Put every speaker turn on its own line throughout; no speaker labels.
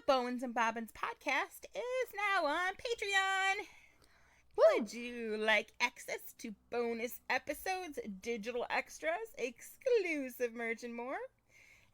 Bones and Bobbins podcast is now on Patreon. Would you like access to bonus episodes, digital extras, exclusive merch, and more?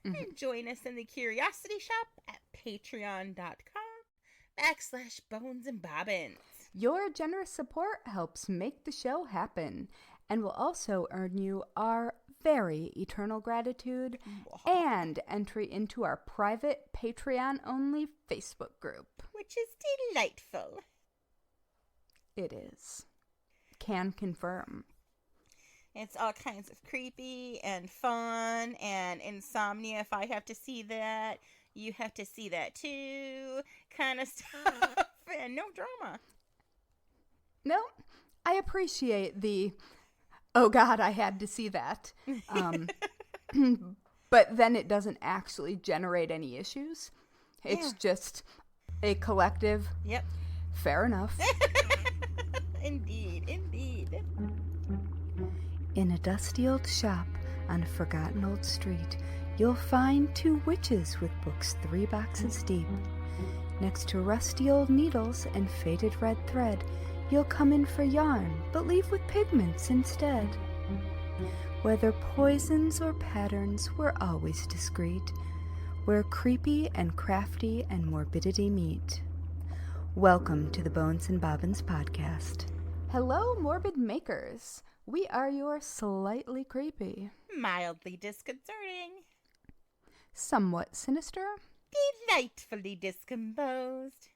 And join us in the Curiosity Shop at patreon.com/Bones and Bobbins.
Your generous support helps make the show happen and will also earn you our very eternal gratitude and entry into our private Patreon-only Facebook group.
Which is delightful.
It is. Can confirm.
It's all kinds of creepy and fun and insomnia. If I have to see that, you have to see that too. Kind of stuff. And no drama.
No, I appreciate the, oh God, I had to see that. But then it doesn't actually generate any issues. It's just a collective.
Yep.
Fair enough.
Indeed, indeed.
In a dusty old shop on a forgotten old street, you'll find two witches with books 3 boxes deep. Next to rusty old needles and faded red thread, you'll come in for yarn, but leave with pigments instead. Whether poisons or patterns, we're always discreet, where creepy and crafty and morbidity meet. Welcome to the Bones and Bobbins podcast. Hello, morbid makers. We are your slightly creepy,
Mildly disconcerting,
somewhat sinister,
delightfully discomposed,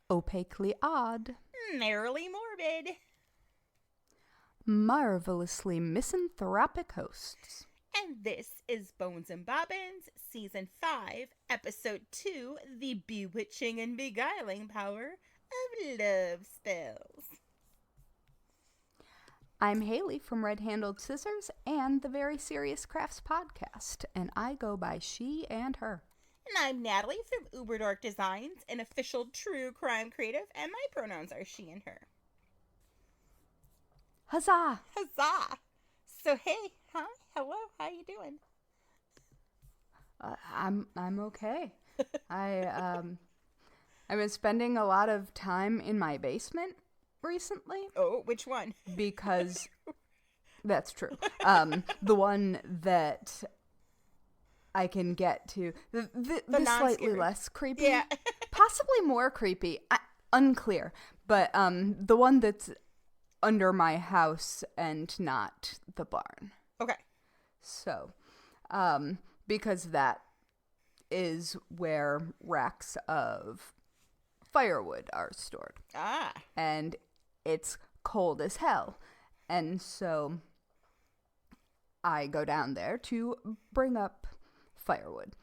opaquely odd,
merrily morbid,
marvelously misanthropic hosts.
And this is Bones and Bobbins, Season 5, Episode 2, The Bewitching and Beguiling Power of Love Spells.
I'm Haley from Red Handled Scissors and the Very Serious Crafts podcast, and I go by she and her.
And I'm Natalie from Uberdork Designs, an official true crime creative, and my pronouns are she and her.
Huzzah!
Huzzah! So hey, hi, hello, how you doing?
I'm okay. I've been spending a lot of time in my basement recently.
Oh, which one?
Because that's true. The one that I can get to. The slightly less creepy.
Yeah.
Possibly more creepy. Unclear. But the one that's under my house and not the barn.
Okay.
So, because that is where racks of firewood are stored.
Ah.
And it's cold as hell. And so I go down there to bring up firewood.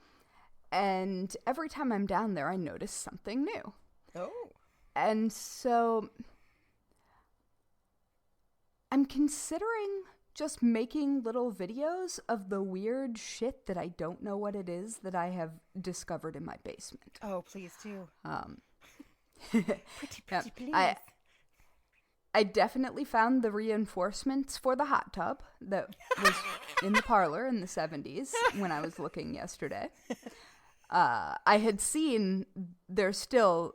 And every time I'm down there, I notice something new.
Oh.
And so I'm considering just making little videos of the weird shit that I don't know what it is that I have discovered in my basement.
Oh, please do.
Pretty,
please.
I definitely found the reinforcements for the hot tub that was in the parlor in the 70s when I was looking yesterday. I had seen there's still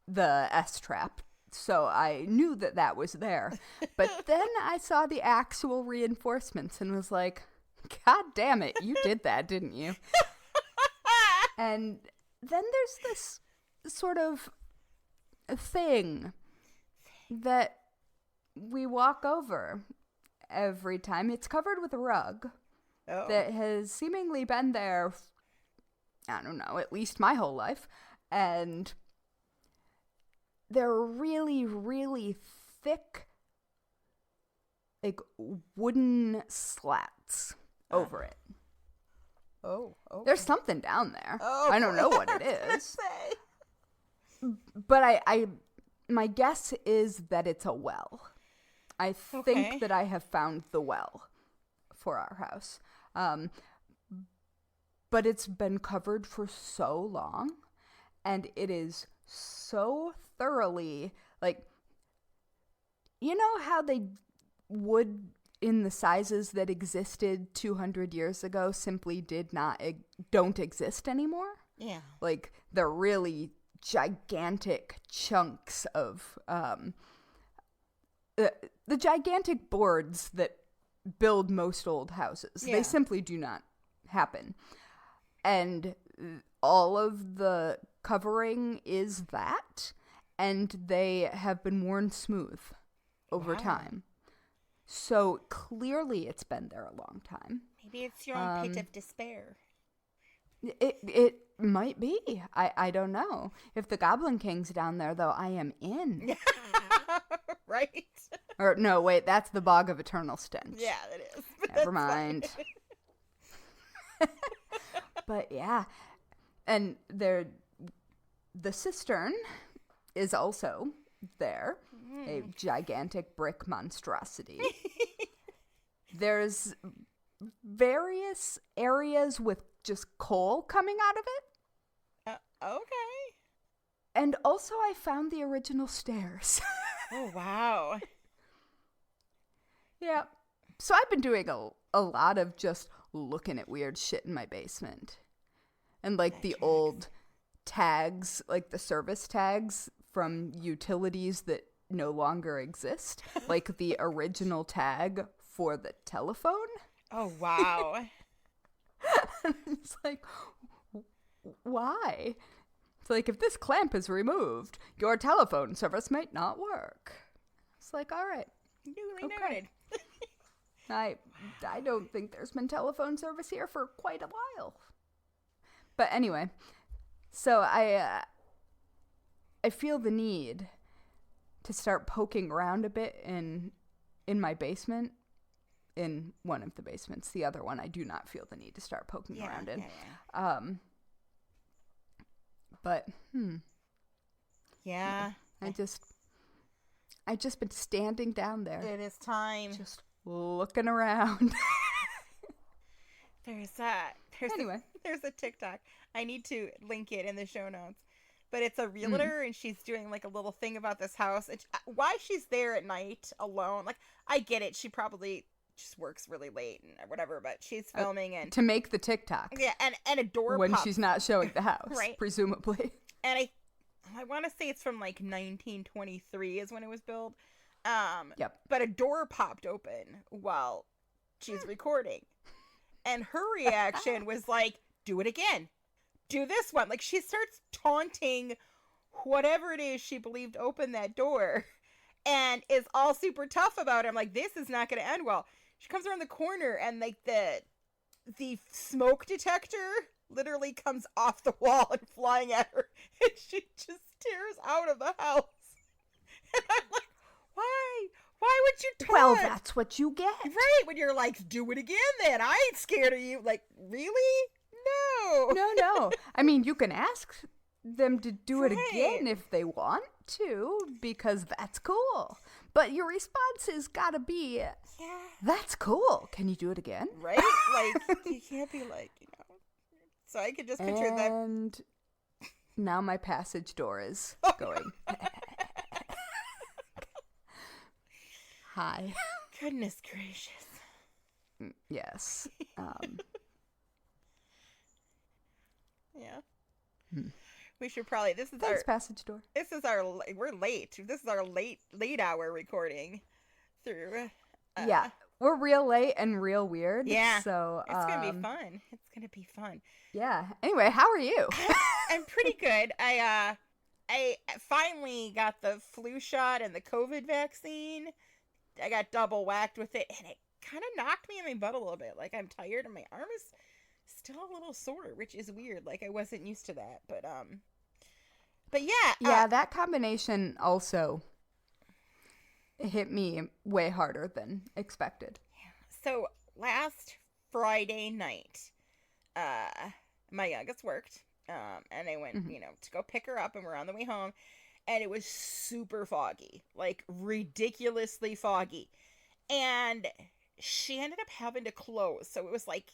the S-trap, so I knew that was there. But then I saw the actual reinforcements and was like, God damn it, you did that, didn't you? And then there's this sort of thing that we walk over every time. It's covered with a rug that has seemingly been there, I don't know, at least my whole life. And they're really, really thick, like, wooden slats over it.
Oh, okay.
There's something down there.
Oh,
I don't know what it is. But I my guess is that it's a well. I think that I have found the well for our house. But it's been covered for so long, and it is so thoroughly, like, you know how they would in the sizes that existed 200 years ago simply don't exist anymore?
Yeah.
Like, they're really gigantic chunks of the gigantic boards that build most old houses.
Yeah.
They simply do not happen. And all of the covering is that, and they have been worn smooth over time. So clearly it's been there a long time.
Maybe it's your own pit of despair.
It might be. I don't know. If the Goblin King's down there, though, I am in.
Right?
Or, no, wait, that's the Bog of Eternal Stench.
Yeah, it is.
Never mind. But, yeah. And the cistern is also there. A gigantic brick monstrosity. There's various areas with just coal coming out of it.
Okay.
And also I found the original stairs.
Oh, wow.
Yeah. So I've been doing a lot of just looking at weird shit in my basement. And like the old tags, like the service tags from utilities that no longer exist. Like the original tag for the telephone.
Oh, wow.
It's like, why? It's like, if this clamp is removed, your telephone service might not work. It's like, all right.
Newly noted.
I don't think there's been telephone service here for quite a while. But anyway, so I feel the need to start poking around a bit in my basement. In one of the basements. The other one I do not feel the need to start poking around in.
Yeah.
But
Yeah.
I just been standing down there.
It is time.
Just looking around.
There's a TikTok. I need to link it in the show notes. But it's a realtor, and she's doing like a little thing about this house. Why she's there at night alone. Like, I get it. She probably just works really late and whatever, but she's filming and
to make the TikTok.
Yeah, and a door
when
pops.
She's not showing the house,
right?
Presumably.
And I want to say it's from like 1923 is when it was built.
Yep.
But a door popped open while she's recording, and her reaction was like, "Do it again, do this one." Like, she starts taunting whatever it is she believed opened that door, and is all super tough about it. I'm like, this is not going to end well. She comes around the corner, and like the smoke detector literally comes off the wall and flying at her, and she just tears out of the house. And I'm like, why? Why would you taunt?
Well, that's what you get.
Right, when you're like, do it again then. I ain't scared of you. Like, really? No.
No. I mean, you can ask them to do it again if they want to, because that's cool. But your response has got to be, that's cool. Can you do it again?
Right? Like, you can't be like, So I could just picture that.
And now my passage door is going. Hi.
Goodness gracious.
Yes.
Yeah. We should probably.
Thanks, passage door.
We're late. This is our late hour recording through.
Yeah. We're real late and real weird.
Yeah.
So
it's gonna be fun. It's gonna be fun.
Yeah. Anyway, how are you?
I'm pretty good. I finally got the flu shot and the COVID vaccine. I got double whacked with it, and it kind of knocked me in my butt a little bit. Like, I'm tired, and my arm is still a little sore, which is weird. Like, I wasn't used to that, but yeah.
Yeah, that combination also hit me way harder than expected.
So last Friday night, my youngest worked, and I went, to go pick her up, and we're on the way home, and it was super foggy, like ridiculously foggy, and she ended up having to close. So it was like,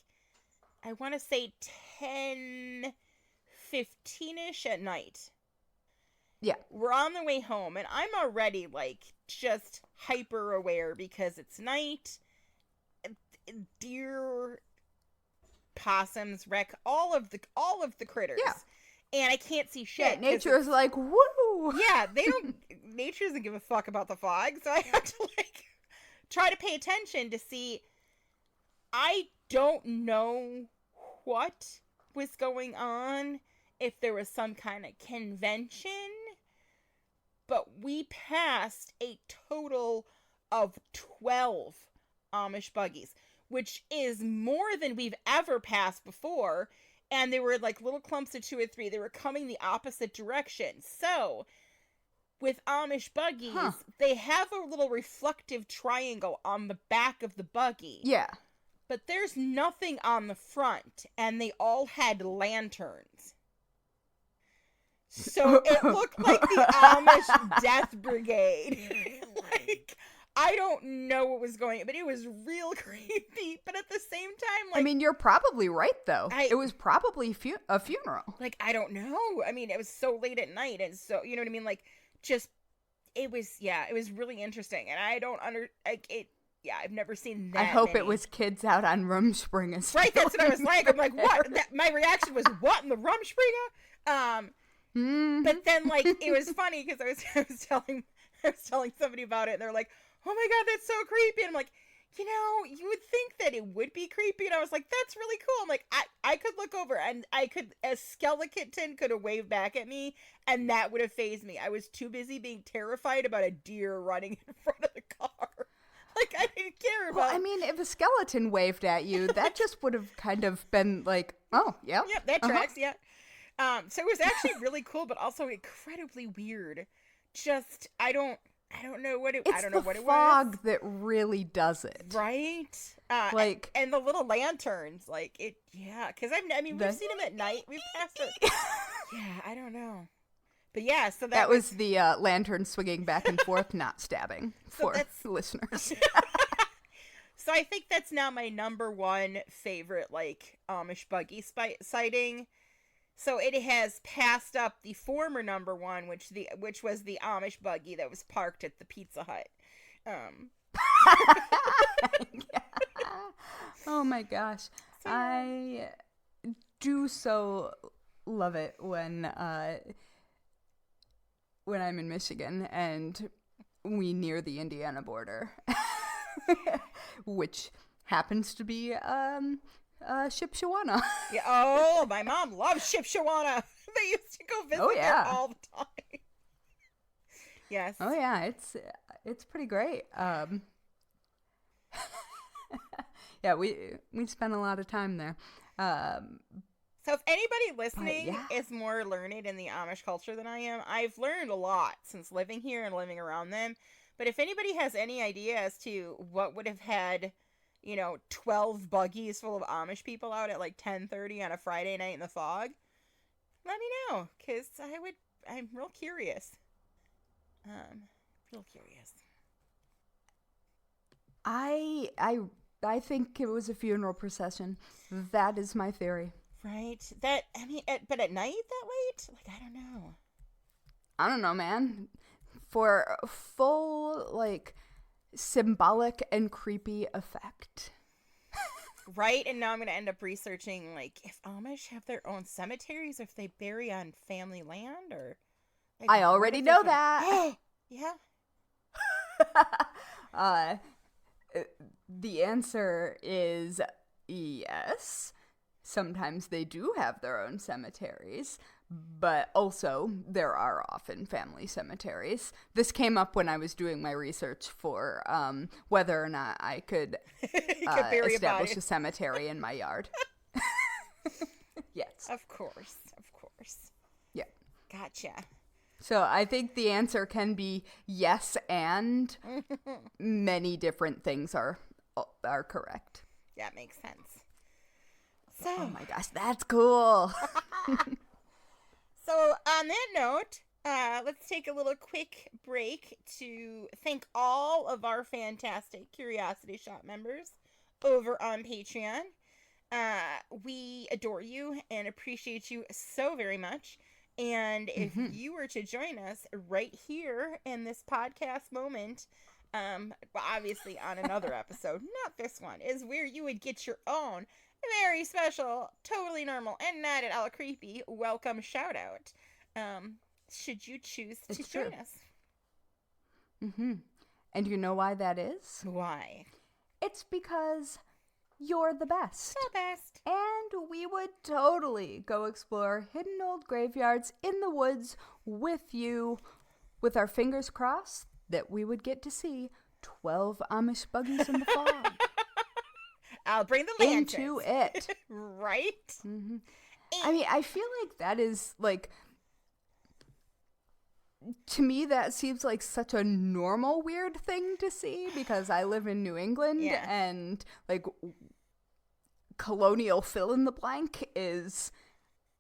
I want to say 10:15ish at night.
Yeah.
We're on the way home, and I'm already, like, just hyper aware because it's night. Deer possums wreck all of the critters.
Yeah.
And I can't see shit.
Yeah, nature is like, woo!
Yeah, nature doesn't give a fuck about the fog, so I have to, like, try to pay attention to see. I don't know what was going on, if there was some kind of convention, but we passed a total of 12 Amish buggies, which is more than we've ever passed before. And they were like little clumps of 2 or 3. They were coming the opposite direction. So, with Amish buggies, they have a little reflective triangle on the back of the buggy.
Yeah.
But there's nothing on the front. And they all had lanterns. So, it looked like the Amish Death Brigade. Like, I don't know what was going on, but it was real creepy. But at the same time, like...
I mean, you're probably right, though. It was probably a funeral.
Like, I don't know. I mean, it was so late at night, and so, you know what I mean? Like, just, it was really interesting. And I don't I've never seen that
I hope
many.
it was kids out on Rumspringa.
Right, that's what I was like. I'm like, what? My reaction was, what in the Rumspringa? But then, like, it was funny, because I was telling somebody about it, and they're like, oh my god, that's so creepy. And I'm like, you know, you would think that it would be creepy. And I was like, that's really cool. I'm like, I could look over, and a skeleton could have waved back at me, and that would have fazed me. I was too busy being terrified about a deer running in front of the car. Like, I didn't care about...
Well, I mean, if a skeleton waved at you, that just would have kind of been like, oh, yeah.
Yep, that tracks, yeah. So it was actually really cool, but also incredibly weird. Just, I don't know what it was.
It's the fog that really does it.
Right?
Like...
And the little lanterns, like, it, yeah. Because, we've seen them at night. We've passed it. Yeah, I don't know. But yeah, so
that was the lantern swinging back and forth, not stabbing, for listeners.
So I think that's now my number one favorite, like, Amish buggy sighting. So it has passed up the former number one, which was the Amish buggy that was parked at the Pizza Hut.
Oh my gosh. I do so love it when I'm in Michigan and we near the Indiana border, which happens to be Shipshewana.
Yeah. Oh, my mom loves Shipshewana. They used to go visit there all the time. Yes.
Oh yeah, it's pretty great. Yeah, we spent a lot of time there.
So if anybody listening is more learned in the Amish culture than I am, I've learned a lot since living here and living around them. But if anybody has any idea as to what would have had, 12 buggies full of Amish people out at like 10:30 on a Friday night in the fog, let me know, because I'm real curious. Real curious.
I think it was a funeral procession. That is my theory.
Right? But at night that late? Like, I don't know.
I don't know, man. For full, like, symbolic and creepy effect.
Right? And now I'm going to end up researching, like, if Amish have their own cemeteries, or if they bury on family land, or... Like,
I already know that.
Yeah?
The answer is yes. Sometimes they do have their own cemeteries, but also there are often family cemeteries. This came up when I was doing my research for whether or not I could establish a cemetery in my yard. Yes.
Of course.
Yeah.
Gotcha.
So I think the answer can be yes, and many different things are correct.
That makes sense.
So, oh my gosh, that's cool.
So on that note, let's take a little quick break to thank all of our fantastic Curiosity Shop members over on Patreon. We adore you and appreciate you so very much. And if you were to join us right here in this podcast moment, well, obviously on another episode, not this one, is where you would get your own very special, totally normal, and not at all creepy welcome shout out. Should you choose to join us?
Mm-hmm. And you know why that is?
Why?
It's because you're the best.
The best.
And we would totally go explore hidden old graveyards in the woods with you, with our fingers crossed that we would get to see 12 Amish buggies in the fog.
I'll bring the lanterns.
Into it.
Right?
Mm-hmm. I mean, I feel like that is, like, to me, that seems like such a normal weird thing to see because I live in New England and, like, colonial fill-in-the-blank is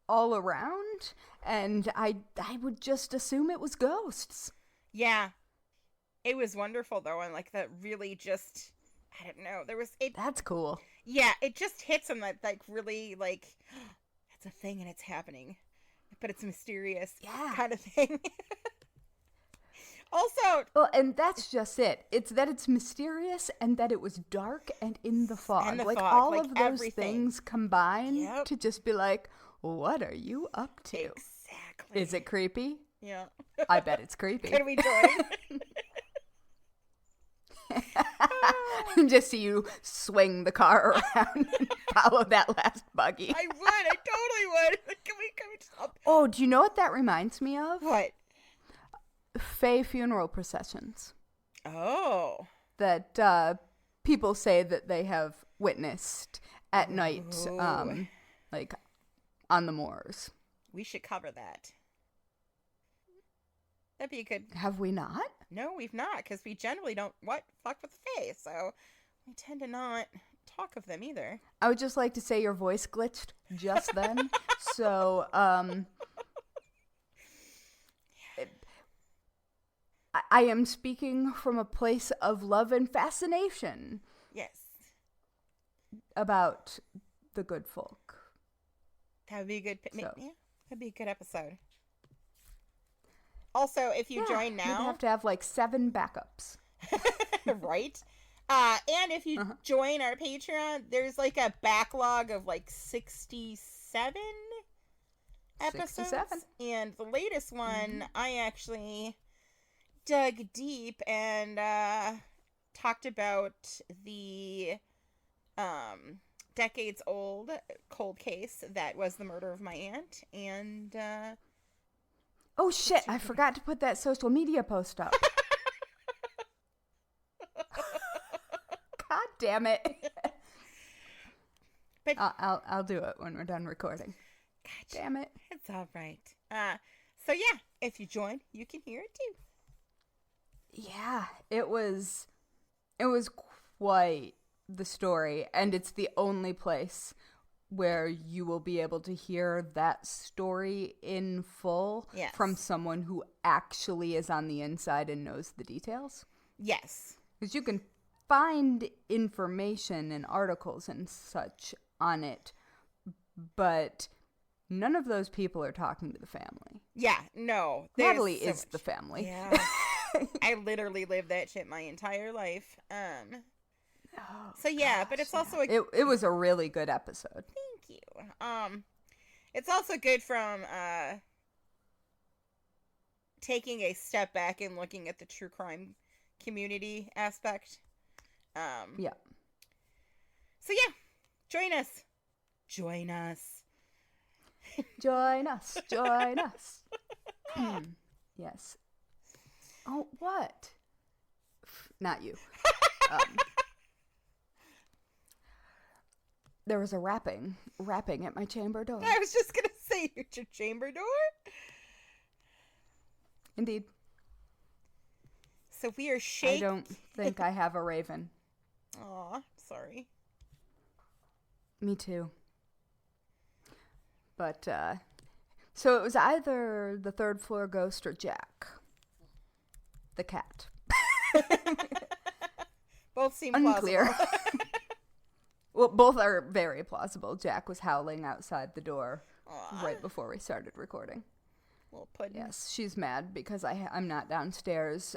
all around, and I would just assume it was ghosts.
Yeah. It was wonderful, though, and, like, that really just, I don't know, there was...
That's cool.
Yeah, it just hits on that, like, really, like, it's a thing and it's happening, but it's mysterious kind of thing. Also...
Well, and that's just it. It's that it's mysterious and that it was dark and in the fog.
And the
like,
fog,
all
like
of those
everything.
things combine to just be like, what are you up to?
Exactly.
Is it creepy?
Yeah.
I bet it's creepy.
Can we join?
Just see you swing the car around and follow that last buggy.
I totally would. Can we just up?
Oh, do you know what that reminds me of?
What?
Fae funeral processions.
Oh.
That people say that they have witnessed at night, like on the moors.
We should cover that. That'd be a good...
Have we not?
No, we've not, because we generally don't fuck with the Fae, so we tend to not talk of them either.
I would just like to say your voice glitched just then, so I am speaking from a place of love and fascination.
Yes.
About the good folk.
That would be a good... Yeah, that'd be a good episode. Also, if you join now...
You'd have to have like 7 backups.
Right? And if you join our Patreon, there's like a backlog of like 67 episodes.
67.
And the latest one, I actually dug deep and talked about the decades old cold case that was the murder of my aunt. And...
oh shit, I forgot to put that social media post up. God damn it.
But
I'll do it when we're done recording.
Gotcha.
Damn it.
It's all right. So yeah, if you join, you can hear it too.
Yeah, it was quite the story, and it's the only place where you will be able to hear that story in full from someone who actually is on the inside and knows the details.
Yes.
Because you can find information and articles and such on it, but none of those people are talking to the family.
Yeah, no.
Natalie is the family.
Yeah. I literally lived that shit my entire life. So yeah, but it's also
it was a really good episode.
Thank you. It's also good from taking a step back and looking at the true crime community aspect.
Yeah.
So yeah, join us. Join us.
Join us. Join us. Yes. Oh, what? Not you. There was a rapping at my chamber door.
I was just going to say, your chamber door?
Indeed.
So we are shaking.
I don't think I have a raven.
Aw, sorry.
Me too. But, so it was either the third floor ghost or Jack. The cat.
Both seem
unclear.
Plausible.
Well, both are very plausible. Jack was howling outside the door right before we started recording.
Little pudding.
Yes, she's mad because I'm not downstairs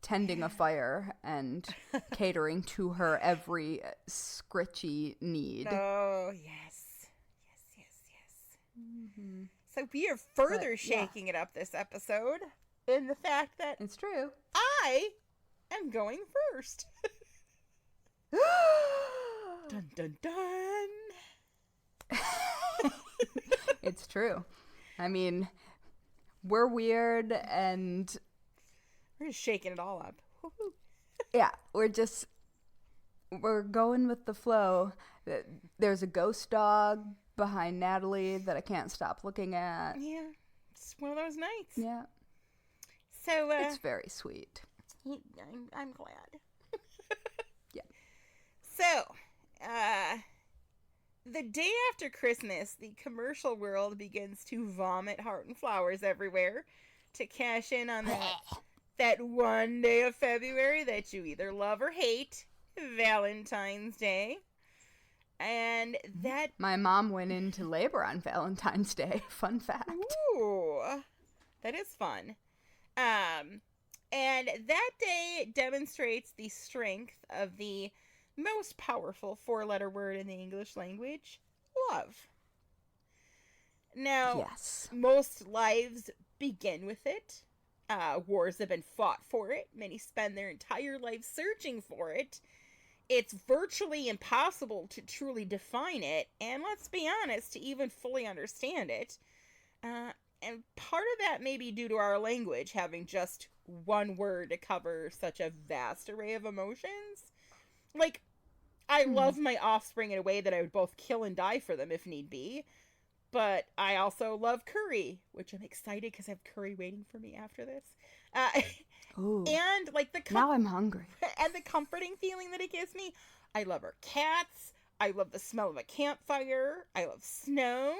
tending a fire and catering to her every scritchy need.
Oh, yes. Yes. Mm-hmm. So we are further shaking it up this episode in the fact that
it's true.
I am going first. Dun, dun, dun.
It's true. I mean, we're weird and
we're just shaking it all up.
Yeah, we're going with the flow. There's a ghost dog behind Natalie that I can't stop looking at.
Yeah, it's one of those nights.
Yeah.
So
it's very sweet.
I'm glad.
Yeah.
So, the day after Christmas, the commercial world begins to vomit heart and flowers everywhere to cash in on that one day of February that you either love or hate, Valentine's Day. And that...
My mom went into labor on Valentine's Day. Fun fact.
Ooh, that is fun. And that day demonstrates the strength of the most powerful four-letter word in the English language, love. Now,
yes.
Most lives begin with it. Wars have been fought for it. Many spend their entire life searching for it. It's virtually impossible to truly define it, and let's be honest, to even fully understand it. And part of that may be due to our language having just one word to cover such a vast array of emotions. Like, I love my offspring in a way that I would both kill and die for them if need be. But I also love curry, which I'm excited because I have curry waiting for me after this. And like
now I'm hungry.
And the comforting feeling that it gives me. I love our cats. I love the smell of a campfire. I love snow.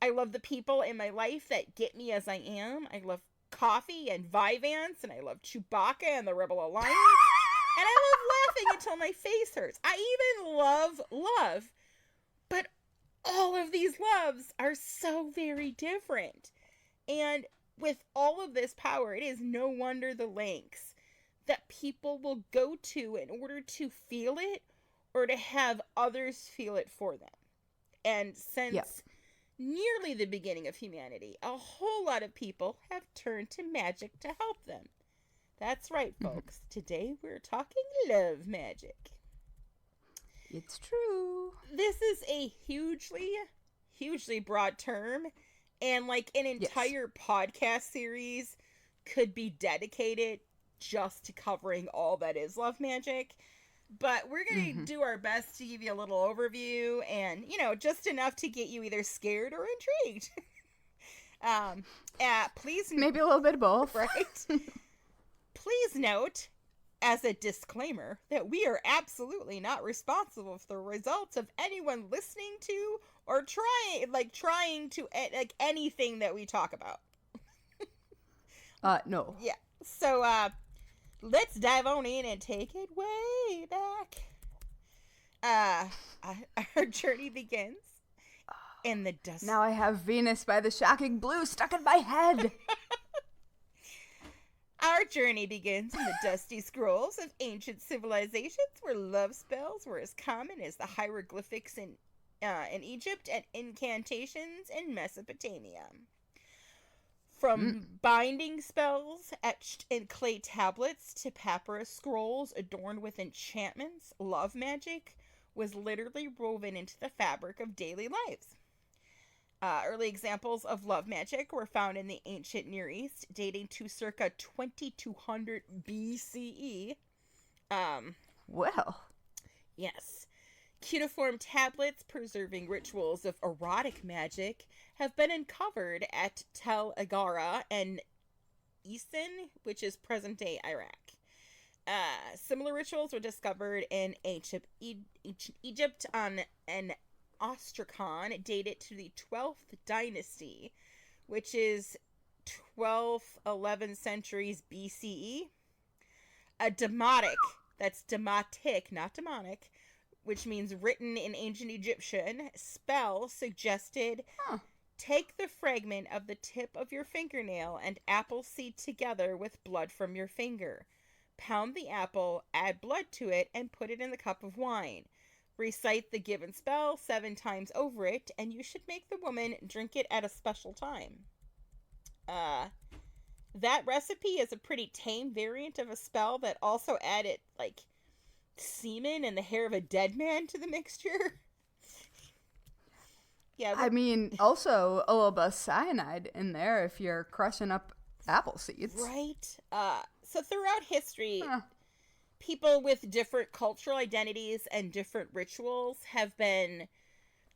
I love the people in my life that get me as I am. I love coffee and Vyvanse, and I love Chewbacca and the Rebel Alliance. And I love laughing until my face hurts. I even love love. But all of these loves are so very different. And with all of this power, it is no wonder the lengths that people will go to in order to feel it or to have others feel it for them. And since nearly the beginning of humanity, a whole lot of people have turned to magic to help them. That's right, folks. Today we're talking love magic.
It's true.
This is a hugely broad term, and like an entire podcast series could be dedicated just to covering all that is love magic. But we're going to do our best to give you a little overview and, just enough to get you either scared or intrigued. Please...
Maybe a little bit of both.
Right? Please note, as a disclaimer, that we are absolutely not responsible for the results of anyone listening to or trying to anything that we talk about.
No.
Yeah. So, let's dive on in and take it way back. Our journey begins in the dust.
Now I have Venus by the Shocking Blue stuck in my head.
Our journey begins in the dusty scrolls of ancient civilizations where love spells were as common as the hieroglyphics in Egypt and incantations in Mesopotamia. From binding spells etched in clay tablets to papyrus scrolls adorned with enchantments, love magic was literally woven into the fabric of daily lives. Early examples of love magic were found in the ancient Near East, dating to circa 2200 BCE.
Well.
Yes. Cuneiform tablets preserving rituals of erotic magic have been uncovered at Tel Agara and Isin, which is present-day Iraq. Similar rituals were discovered in ancient Egypt on an Ostrakhan dated to the 12th dynasty, which is 12th, 11th centuries BCE. A demotic, that's demotic, not demonic, which means written in ancient Egyptian, spell suggested take the fragment of the tip of your fingernail and apple seed together with blood from your finger. pound the apple, add blood to it, and put it in the cup of wine. Recite the given spell 7 times over it, and you should make the woman drink it at a special time. That recipe is a pretty tame variant of a spell that also added, like, semen and the hair of a dead man to the mixture. Yeah.
I mean, also a little bit of cyanide in there if you're crushing up apple seeds.
Right. So throughout history, people with different cultural identities and different rituals have been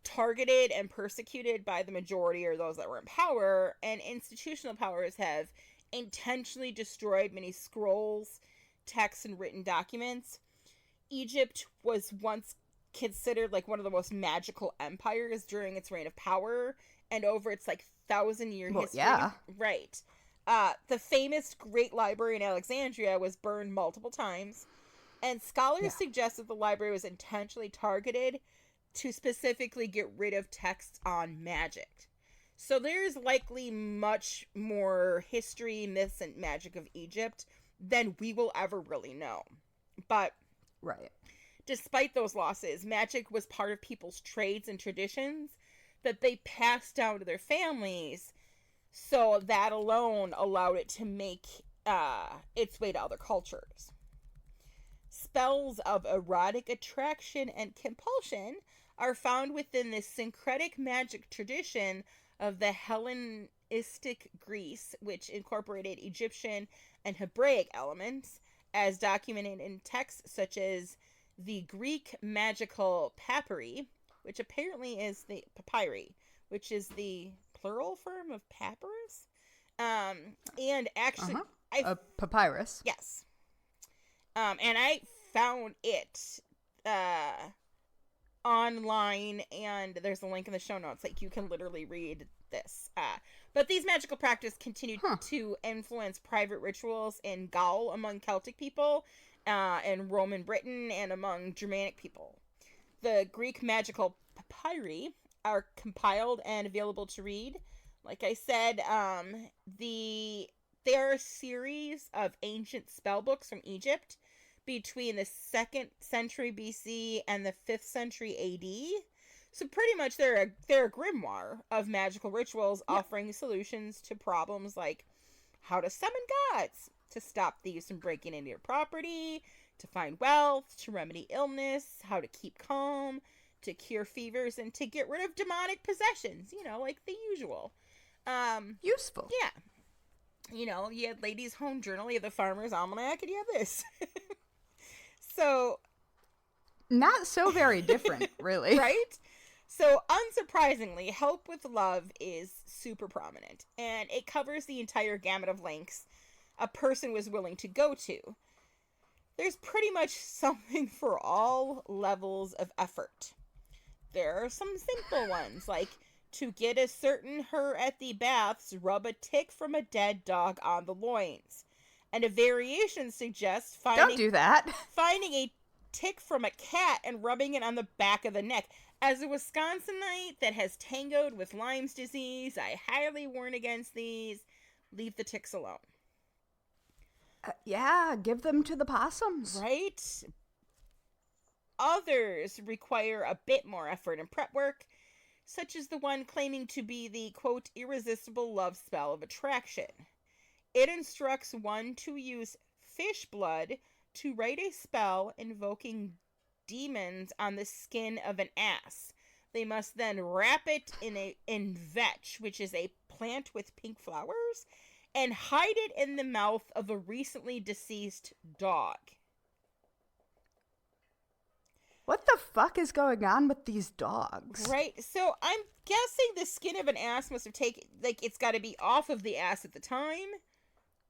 targeted and persecuted by the majority or those that were in power, and institutional powers have intentionally destroyed many scrolls, texts, and written documents. Egypt was once considered like one of the most magical empires during its reign of power and over its like 1,000-year history.
Yeah.
Right. The famous Great Library in Alexandria was burned multiple times, and scholars suggest that the library was intentionally targeted to specifically get rid of texts on magic. So there's likely much more history, myths, and magic of Egypt than we will ever really know. But despite those losses, magic was part of people's trades and traditions that they passed down to their families. So that alone allowed it to make its way to other cultures. Spells of erotic attraction and compulsion are found within the syncretic magic tradition of the Hellenistic Greece, which incorporated Egyptian and Hebraic elements, as documented in texts such as the Greek magical papyri, which apparently is the papyri, which is the plural form of papyrus. And actually,
a papyrus.
Yes. And I found it online, and there's a link in the show notes. Like, you can literally read this. But these magical practices continued to influence private rituals in Gaul among Celtic people, in Roman Britain, and among Germanic people. The Greek magical papyri are compiled and available to read. Like I said, there are a series of ancient spell books from Egypt between the 2nd century BC and the 5th century AD. So pretty much they're a grimoire of magical rituals offering solutions to problems like how to summon gods, to stop thieves from breaking into your property, to find wealth, to remedy illness, how to keep calm, to cure fevers, and to get rid of demonic possessions, like the usual.
Useful.
Yeah. You had Ladies' Home Journal, you have the Farmer's Almanac, and you have this. So...
not so very different, really.
Right? So, unsurprisingly, help with love is super prominent, and it covers the entire gamut of lengths a person was willing to go to. There's pretty much something for all levels of effort. There are some simple ones, like to get a certain her at the baths, rub a tick from a dead dog on the loins. And a variation suggests
don't do that.
Finding a tick from a cat and rubbing it on the back of the neck. As a Wisconsinite that has tangoed with Lyme's disease, I highly warn against these. Leave the ticks alone.
Yeah, give them to the possums.
Right? Others require a bit more effort and prep work, such as the one claiming to be the, quote, irresistible love spell of attraction. It instructs one to use fish blood to write a spell invoking demons on the skin of an ass. They must then wrap it in vetch, which is a plant with pink flowers, and hide it in the mouth of a recently deceased dog.
What the fuck is going on with these dogs?
Right, so I'm guessing the skin of an ass must have taken, it's got to be off of the ass at the time,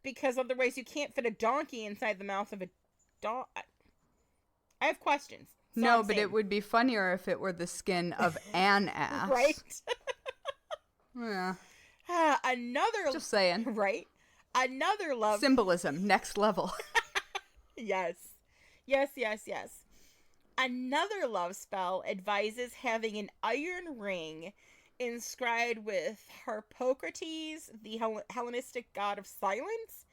because otherwise you can't fit a donkey inside the mouth of a dog. I have questions.
No, but it would be funnier if it were the skin of an ass.
Right?
Yeah.
Just
saying.
Right? Another love...
symbolism, next level.
Yes. Yes, yes, yes. Another love spell advises having an iron ring inscribed with Harpocrates, the Hellenistic god of silence.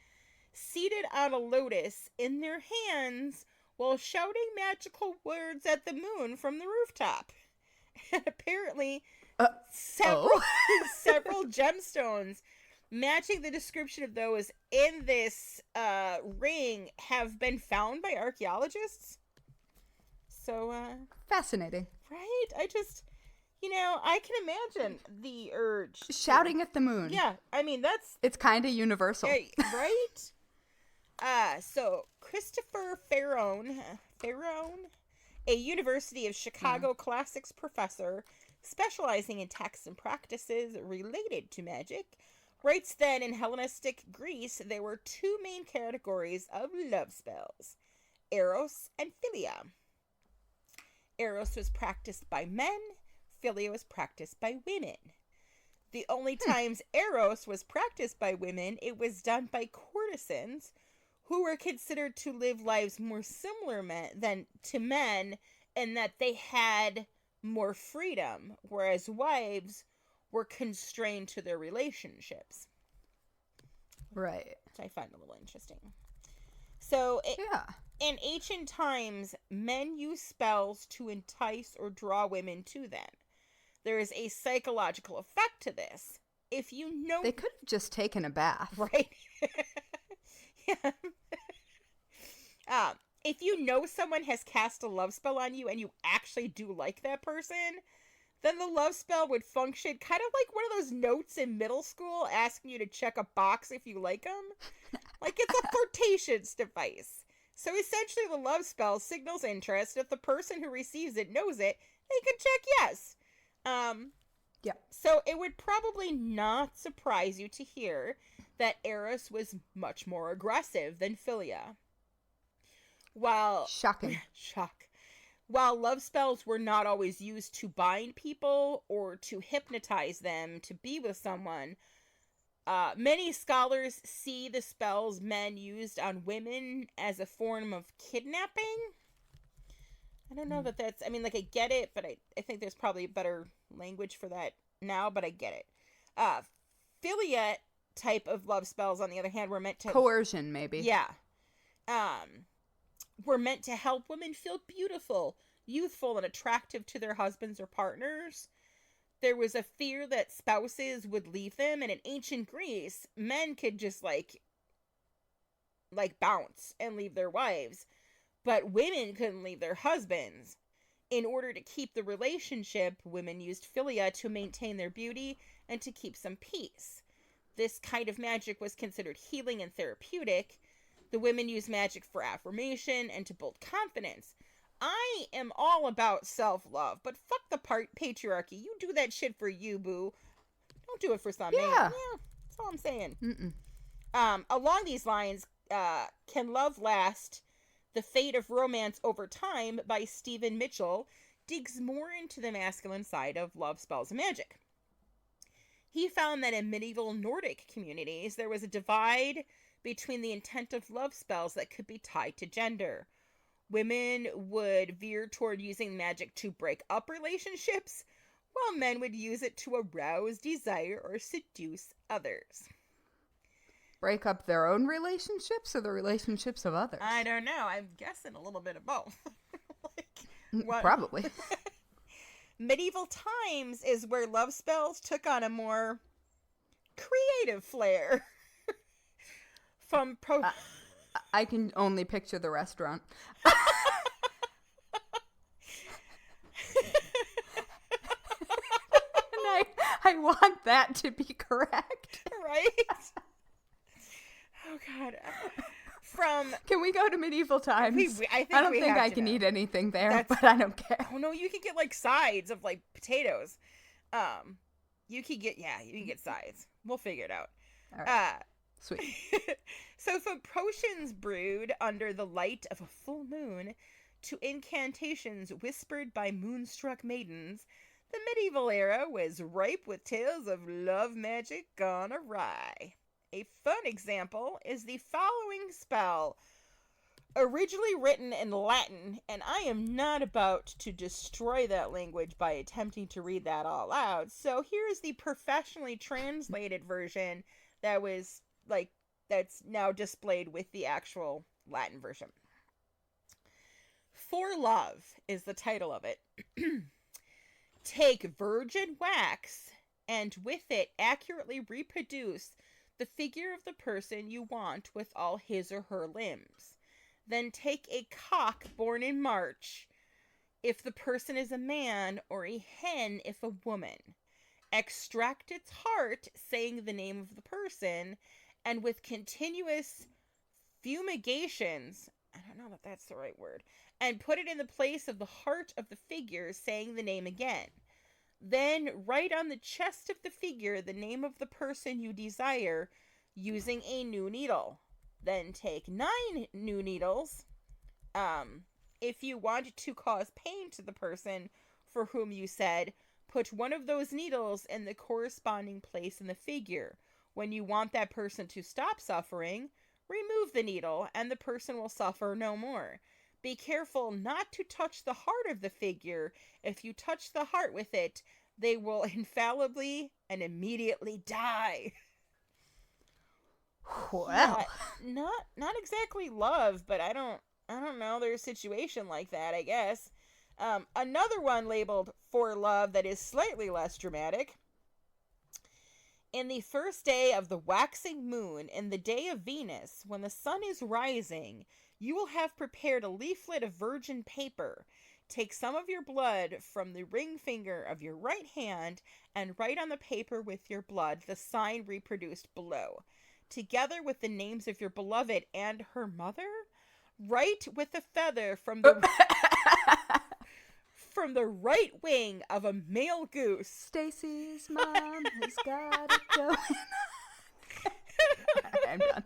seated on a lotus in their hands while shouting magical words at the moon from the rooftop. And apparently, several gemstones matching the description of those in this ring have been found by archaeologists. So,
fascinating.
Right? I just, I can imagine the urge.
Shouting at the moon.
Yeah, I mean,
it's kind of universal.
Right? So, Christopher Farone, a University of Chicago classics professor specializing in texts and practices related to magic, writes that in Hellenistic Greece, there were two main categories of love spells, eros and philia. Eros was practiced by men, philia was practiced by women. The only times eros was practiced by women, it was done by courtesans who were considered to live lives more similar to men in that they had more freedom, whereas wives were constrained to their relationships.
Right.
Which I find a little interesting. So, in ancient times, men used spells to entice or draw women to them. There is a psychological effect to this. If you know...
They could have just taken a bath.
Right? Yeah. If you know someone has cast a love spell on you and you actually do like that person, then the love spell would function kind of like one of those notes in middle school asking you to check a box if you like them. Like, it's a flirtatious device. So essentially the love spell signals interest. If the person who receives it knows it, they can check yes. So it would probably not surprise you to hear that Eros was much more aggressive than Philia.
Shocking.
While love spells were not always used to bind people or to hypnotize them to be with someone, many scholars see the spells men used on women as a form of kidnapping. I don't know that that's... I mean, like, I get it, but I think there's probably a better language for that now, but I get it. Philia type of love spells, on the other hand, were meant to...
Coercion, maybe.
Yeah. Were meant to help women feel beautiful, youthful, and attractive to their husbands or partners. There was a fear that spouses would leave them, and in ancient Greece, men could just, like bounce and leave their wives. But women couldn't leave their husbands. In order to keep the relationship, women used philia to maintain their beauty and to keep some peace. This kind of magic was considered healing and therapeutic. The women used magic for affirmation and to build confidence. I am all about self-love, but fuck the patriarchy. You do that shit for you, boo. Don't do it for some man. Yeah, that's all I'm saying. Along these lines, Can Love Last? The Fate of Romance Over Time by Stephen Mitchell digs more into the masculine side of love spells and magic. He found that in medieval Nordic communities, there was a divide between the intent of love spells that could be tied to gender. Women would veer toward using magic to break up relationships, while men would use it to arouse desire or seduce others.
Break up their own relationships or the relationships of others?
I don't know. I'm guessing a little bit of both.
Probably.
Medieval times is where love spells took on a more creative flair.
I can only picture the restaurant. And I want that to be correct.
Right? Oh, God.
Can we go to medieval times? I don't think I can eat anything there, but I don't care.
Oh, no, you can get, like, sides of, like, potatoes. You can get sides. We'll figure it out.
All right. Sweet.
So from potions brewed under the light of a full moon to incantations whispered by moonstruck maidens, the medieval era was ripe with tales of love magic gone awry. A fun example is the following spell, originally written in Latin, and I am not about to destroy that language by attempting to read that all out. So here's the professionally translated version that was, like, that's now displayed with the actual Latin version. For Love is the title of it. Take virgin wax and with it accurately reproduce the figure of the person you want with all his or her limbs. Then take a cock born in March if the person is a man, or a hen if a woman. Extract its heart, saying the name of the person, and with continuous fumigations, I don't know if that's the right word, and put it in the place of the heart of the figure, saying the name again. Then write on the chest of the figure the name of the person you desire using a new needle. Then take 9 new needles. If you want to cause pain to the person for whom you said, put one of those needles in the corresponding place in the figure. When you want that person to stop suffering, remove the needle and the person will suffer no more. Be careful not to touch the heart of the figure. If you touch the heart with it, they will infallibly and immediately die.
Well,
not exactly love, but I don't know. There's a situation like that, I guess. Another one labeled For Love that is slightly less dramatic. In the first day of the waxing moon, in the day of Venus, when the sun is rising, you will have prepared a leaflet of virgin paper. Take some of your blood from the ring finger of your right hand and write on the paper with your blood the sign reproduced below. Together with the names of your beloved and her mother, write with a feather from the from the right wing of a male goose.
Stacy's mom has got it going. I'm done.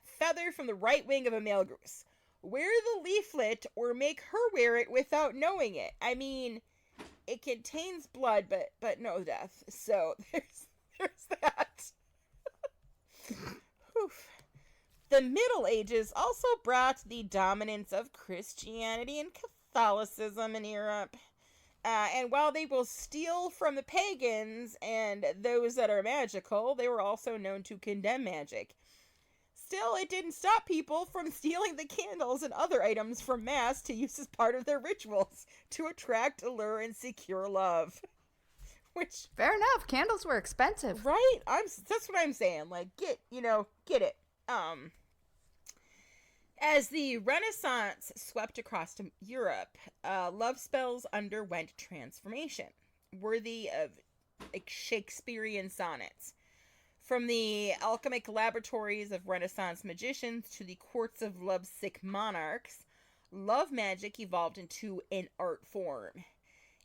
Feather from the right wing of a male goose. Wear the leaflet or make her wear it without knowing it. I mean, it contains blood, but no death. So there's that. The Middle Ages also brought the dominance of Christianity and Catholicism in Europe. And while they will steal from the pagans and those that are magical, they were also known to condemn magic. Still, it didn't stop people from stealing the candles and other items from Mass to use as part of their rituals to attract, allure, and secure love. Which,
fair enough. Candles were expensive,
right? That's what I'm saying. Like, get it. As the Renaissance swept across Europe, love spells underwent transformation, worthy of Shakespearean sonnets. From the alchemic laboratories of Renaissance magicians to the courts of lovesick monarchs, love magic evolved into an art form.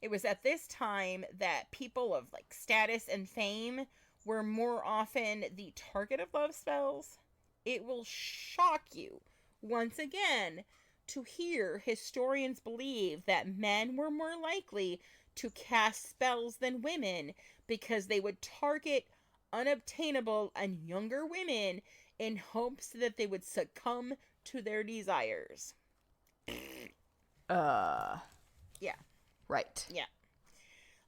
It was at this time that people of status and fame were more often the target of love spells. It will shock you, once again, to hear historians believe that men were more likely to cast spells than women because they would target unobtainable and younger women in hopes that they would succumb to their desires.
Yeah. Right.
Yeah.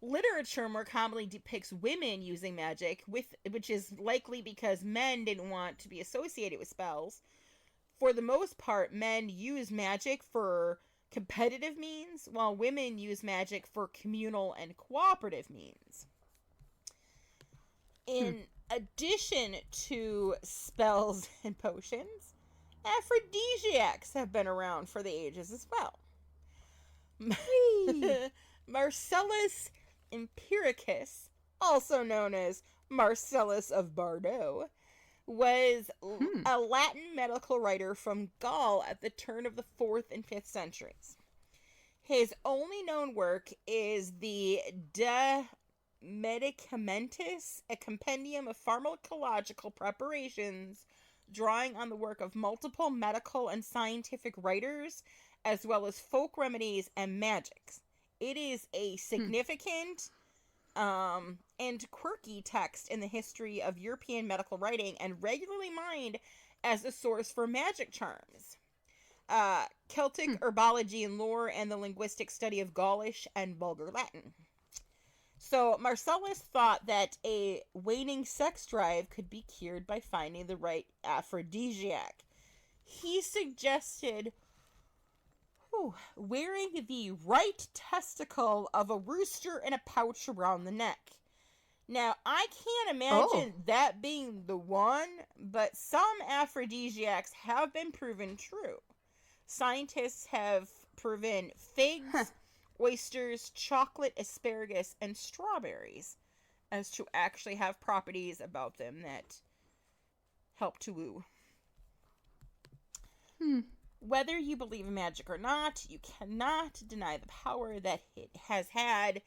Literature more commonly depicts women using magic, which is likely because men didn't want to be associated with spells. For the most part, men use magic for competitive means, while women use magic for communal and cooperative means. In addition to spells and potions, aphrodisiacs have been around for the ages as well. Marcellus Empiricus, also known as Marcellus of Bordeaux, was a Latin medical writer from Gaul at the turn of the 4th and 5th centuries. His only known work is the De Medicamentis, a compendium of pharmacological preparations drawing on the work of multiple medical and scientific writers, as well as folk remedies and magics. It is a significant and quirky text in the history of European medical writing and regularly mined as a source for magic charms. Celtic herbology and lore, and the linguistic study of Gaulish and Vulgar Latin. So Marcellus thought that a waning sex drive could be cured by finding the right aphrodisiac. He suggested wearing the right testicle of a rooster in a pouch around the neck. Now, I can't imagine that being the one, but some aphrodisiacs have been proven true. Scientists have proven figs, oysters, chocolate, asparagus, and strawberries as to actually have properties about them that help to woo. Whether you believe in magic or not, you cannot deny the power that it has had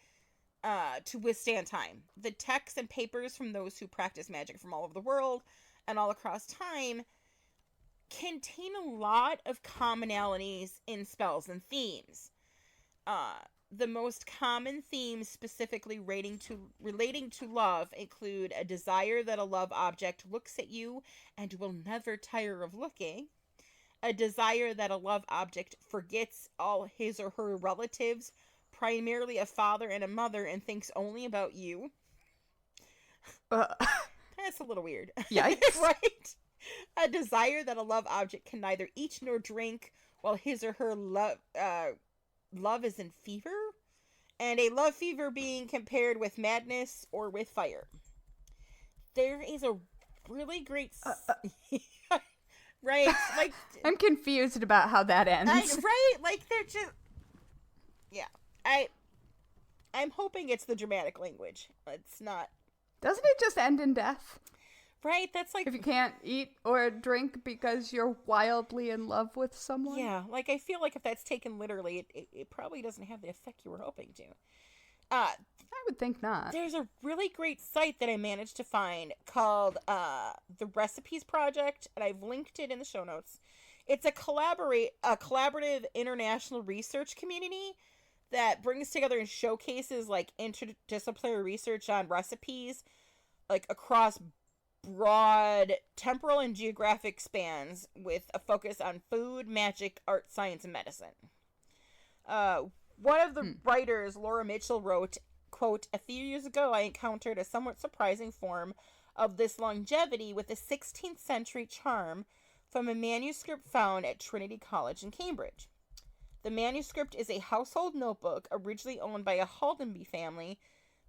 to withstand time. The texts and papers from those who practice magic from all over the world and all across time contain a lot of commonalities in spells and themes. The most common themes specifically relating to love include a desire that a love object looks at you and will never tire of looking, a desire that a love object forgets all his or her relatives, primarily a father and a mother, and thinks only about you. That's a little weird.
Yikes.
Right? A desire that a love object can neither eat nor drink while his or her love is in fever. And a love fever being compared with madness or with fire. There is a really great... right? Like,
I'm confused about how that ends.
Right? Like, they're just... Yeah. I'm hoping it's the dramatic language. It's not...
Doesn't it just end in death?
Right? That's like...
If you can't eat or drink because you're wildly in love with someone?
Yeah. Like, I feel like if that's taken literally, it probably doesn't have the effect you were hoping to.
I would think not.
There's a really great site that I managed to find called The Recipes Project, and I've linked it in the show notes. It's a collaborative international research community that brings together and showcases like interdisciplinary research on recipes, like across broad temporal and geographic spans with a focus on food, magic, art, science, and medicine. One of the writers, Laura Mitchell, wrote, quote, "A few years ago I encountered a somewhat surprising form of this longevity with a 16th century charm from a manuscript found at Trinity College in Cambridge. The manuscript is a household notebook originally owned by a Haldenby family,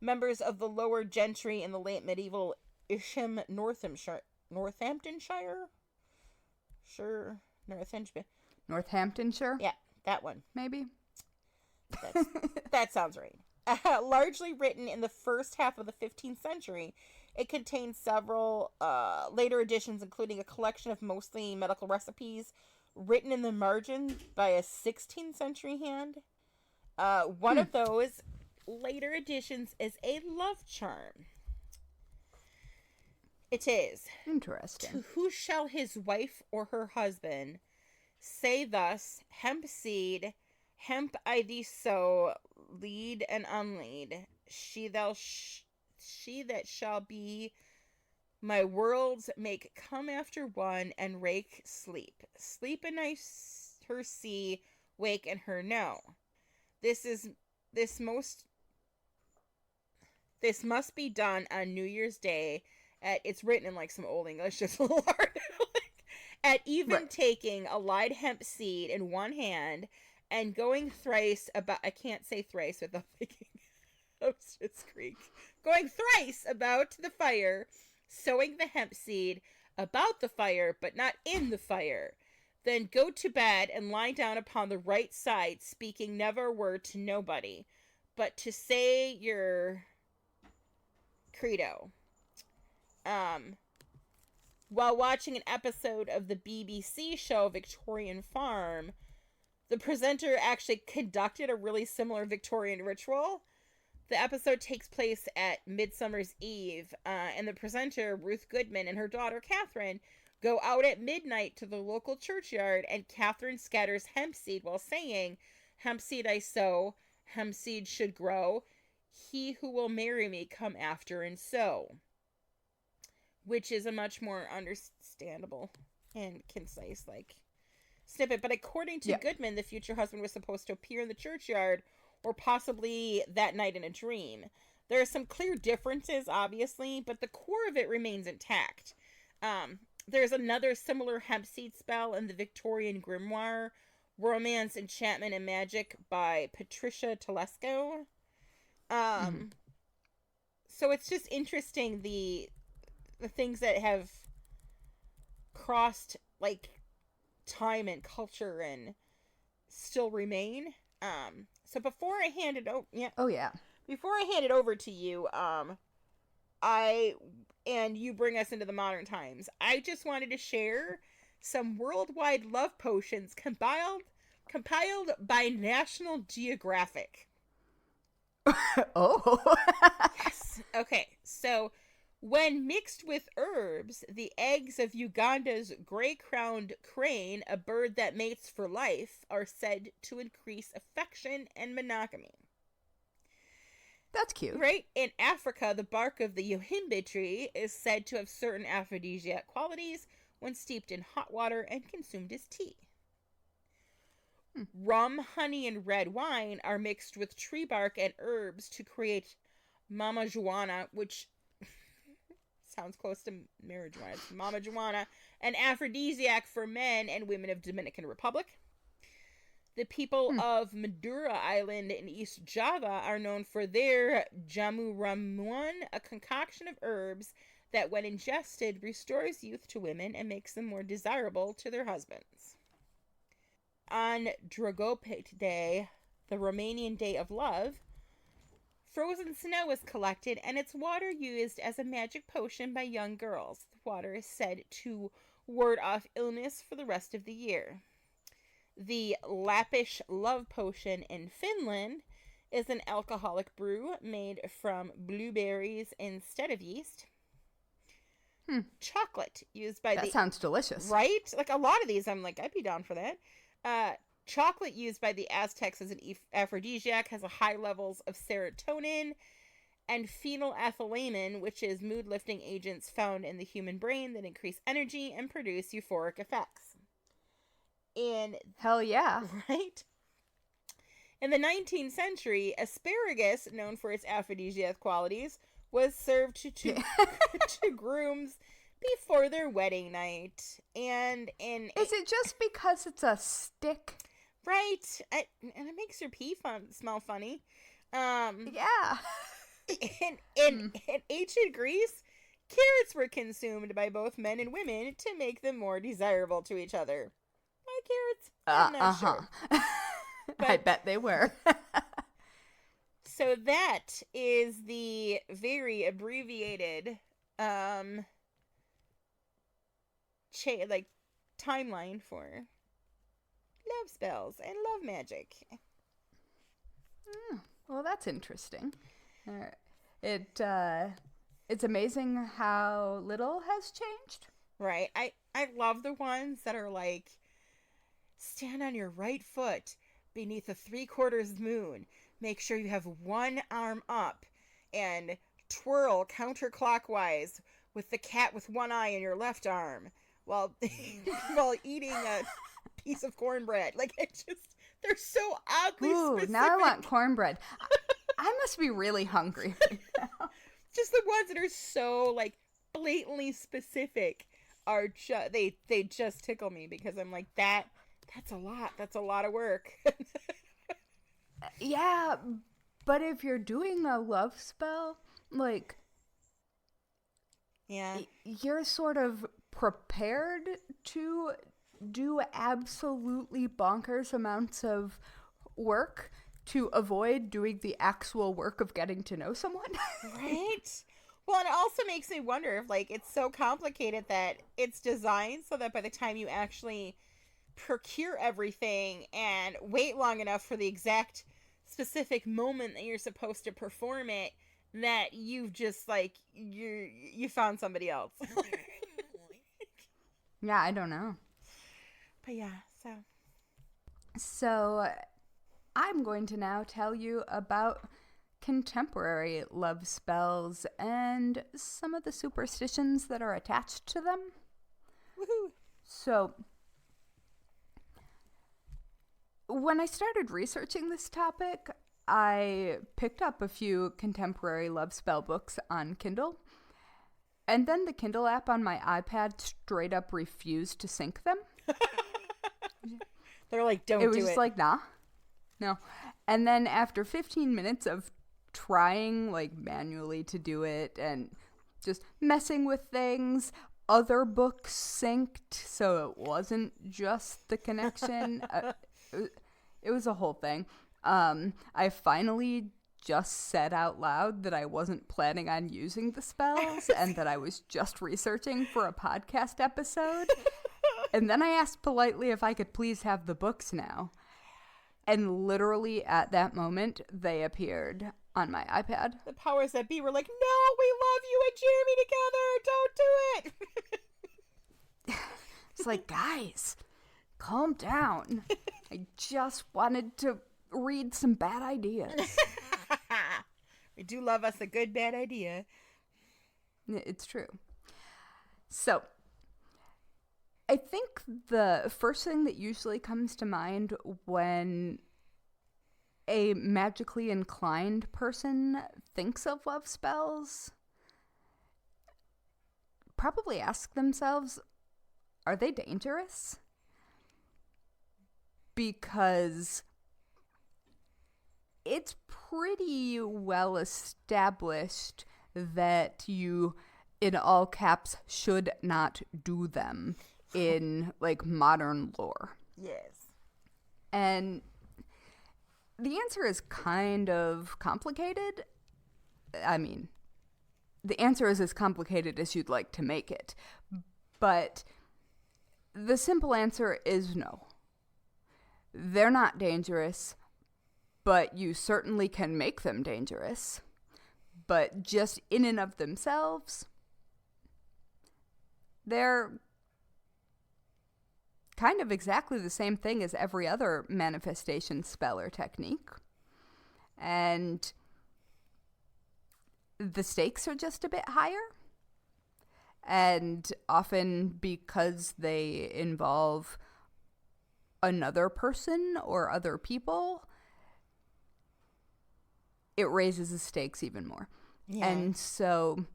members of the lower gentry in the late medieval Isham, Northamptonshire? Sure,
Northamptonshire?
Yeah, that one.
Maybe?
That sounds right. Largely written in the first half of the 15th century, it contains several later editions, including a collection of mostly medical recipes written in the margin by a 16th century hand. One of those later editions is a love charm. It is.
Interesting.
To who shall his wife or her husband say thus, hemp seed, hemp I thee sow, lead and unlead, she that shall be my worlds make come after one and rake sleep. Sleep and I her see, wake and her know. This must be done on New Year's Day it's written in like some old English, just a little hard. At even taking a lied hemp seed in one hand and going thrice about, I can't say thrice without thinking of Schitt's Creek. Going thrice about the fire, sowing the hemp seed about the fire, but not in the fire. Then go to bed and lie down upon the right side, speaking never a word to nobody, but to say your credo. While watching an episode of the BBC show Victorian Farm, the presenter actually conducted a really similar Victorian ritual. The episode takes place at Midsummer's Eve, and the presenter, Ruth Goodman, and her daughter, Catherine, go out at midnight to the local churchyard, and Catherine scatters hemp seed while saying, "Hemp seed I sow, hemp seed should grow. He who will marry me come after and sow." Which is a much more understandable and concise, snippet. But according to Goodman, the future husband was supposed to appear in the churchyard, or possibly that night in a dream. There are some clear differences, obviously, but the core of it remains intact. There's another similar hemp seed spell in the Victorian grimoire, Romance, Enchantment, and Magic by Patricia Telesco. So it's just interesting the things that have crossed like time and culture and still remain. So before I hand it over, before I hand it over to you, and you bring us into the modern times, I just wanted to share some worldwide love potions compiled by National Geographic.
Oh.
Yes. Okay. So, when mixed with herbs, the eggs of Uganda's gray-crowned crane, a bird that mates for life, are said to increase affection and monogamy.
That's cute.
Right? In Africa, the bark of the yohimbe tree is said to have certain aphrodisiac qualities when steeped in hot water and consumed as tea. Rum, honey, and red wine are mixed with tree bark and herbs to create mamajuana, which sounds close to marijuana. It's mamajuana, an aphrodisiac for men and women of Dominican Republic. The people of Madura Island in East Java are known for their jamu ramuan, a concoction of herbs that, when ingested, restores youth to women and makes them more desirable to their husbands. On Dragopet Day, the Romanian Day of Love, frozen snow is collected and its water used as a magic potion by young girls. The water is said to ward off illness for the rest of the year. The Lappish Love Potion in Finland is an alcoholic brew made from blueberries instead of yeast. Chocolate used by
That sounds delicious.
Right? Like a lot of these, I'm like, I'd be down for that. Chocolate used by the Aztecs as an aphrodisiac has a high levels of serotonin and phenylethylamine, which is mood-lifting agents found in the human brain that increase energy and produce euphoric effects.
Hell yeah.
Right? In the 19th century, asparagus, known for its aphrodisiac qualities, was served to grooms before their wedding night. And
is it just because it's a stick?
Right. And it makes your pee smell funny.
Yeah.
In ancient Greece, carrots were consumed by both men and women to make them more desirable to each other. Why carrots? I'm not sure. But,
I bet they were.
So that is the very abbreviated timeline for love spells and love magic.
Well, that's interesting. It's amazing how little has changed.
Right. I love the ones that are like, stand on your right foot beneath a 3/4 moon. Make sure you have one arm up and twirl counterclockwise with the cat with one eye in your left arm while eating a piece of cornbread. Like, they're so oddly specific.
Now I want cornbread. I must be really hungry right now.
Just the ones that are so like blatantly specific are they just tickle me because I'm like, that's a lot. That's a lot of work.
Yeah, but if you're doing a love spell, like,
yeah,
you're sort of prepared to do absolutely bonkers amounts of work to avoid doing the actual work of getting to know someone.
Right? Well, and it also makes me wonder if, like, it's so complicated that it's designed so that by the time you actually procure everything and wait long enough for the exact specific moment that you're supposed to perform it, that you've just, like, you found somebody else.
Yeah, I don't know.
But yeah,
So, I'm going to now tell you about contemporary love spells and some of the superstitions that are attached to them.
Woohoo!
So, when I started researching this topic, I picked up a few contemporary love spell books on Kindle, and then the Kindle app on my iPad straight up refused to sync them.
They're like, don't do it.
It was just like, nah, no. And then after 15 minutes of trying like manually to do it and just messing with things, other books synced, so it wasn't just the connection. It was a whole thing. I finally just said out loud that I wasn't planning on using the spells and that I was just researching for a podcast episode. And then I asked politely if I could please have the books now. And literally at that moment, they appeared on my iPad.
The powers that be were like, no, we love you and Jeremy together. Don't do it.
It's like, guys, calm down. I just wanted to read some bad ideas.
We do love us a good bad idea.
It's true. So, I think the first thing that usually comes to mind when a magically inclined person thinks of love spells, probably ask themselves, are they dangerous? Because it's pretty well established that you, in all caps, should not do them in like modern lore.
Yes.
And the answer is kind of complicated. I mean, the answer is as complicated as you'd like to make it. But the simple answer is no. They're not dangerous, but you certainly can make them dangerous. But just in and of themselves, they're kind of exactly the same thing as every other manifestation spell or technique. And the stakes are just a bit higher. And often because they involve another person or other people, it raises the stakes even more. Yeah. And so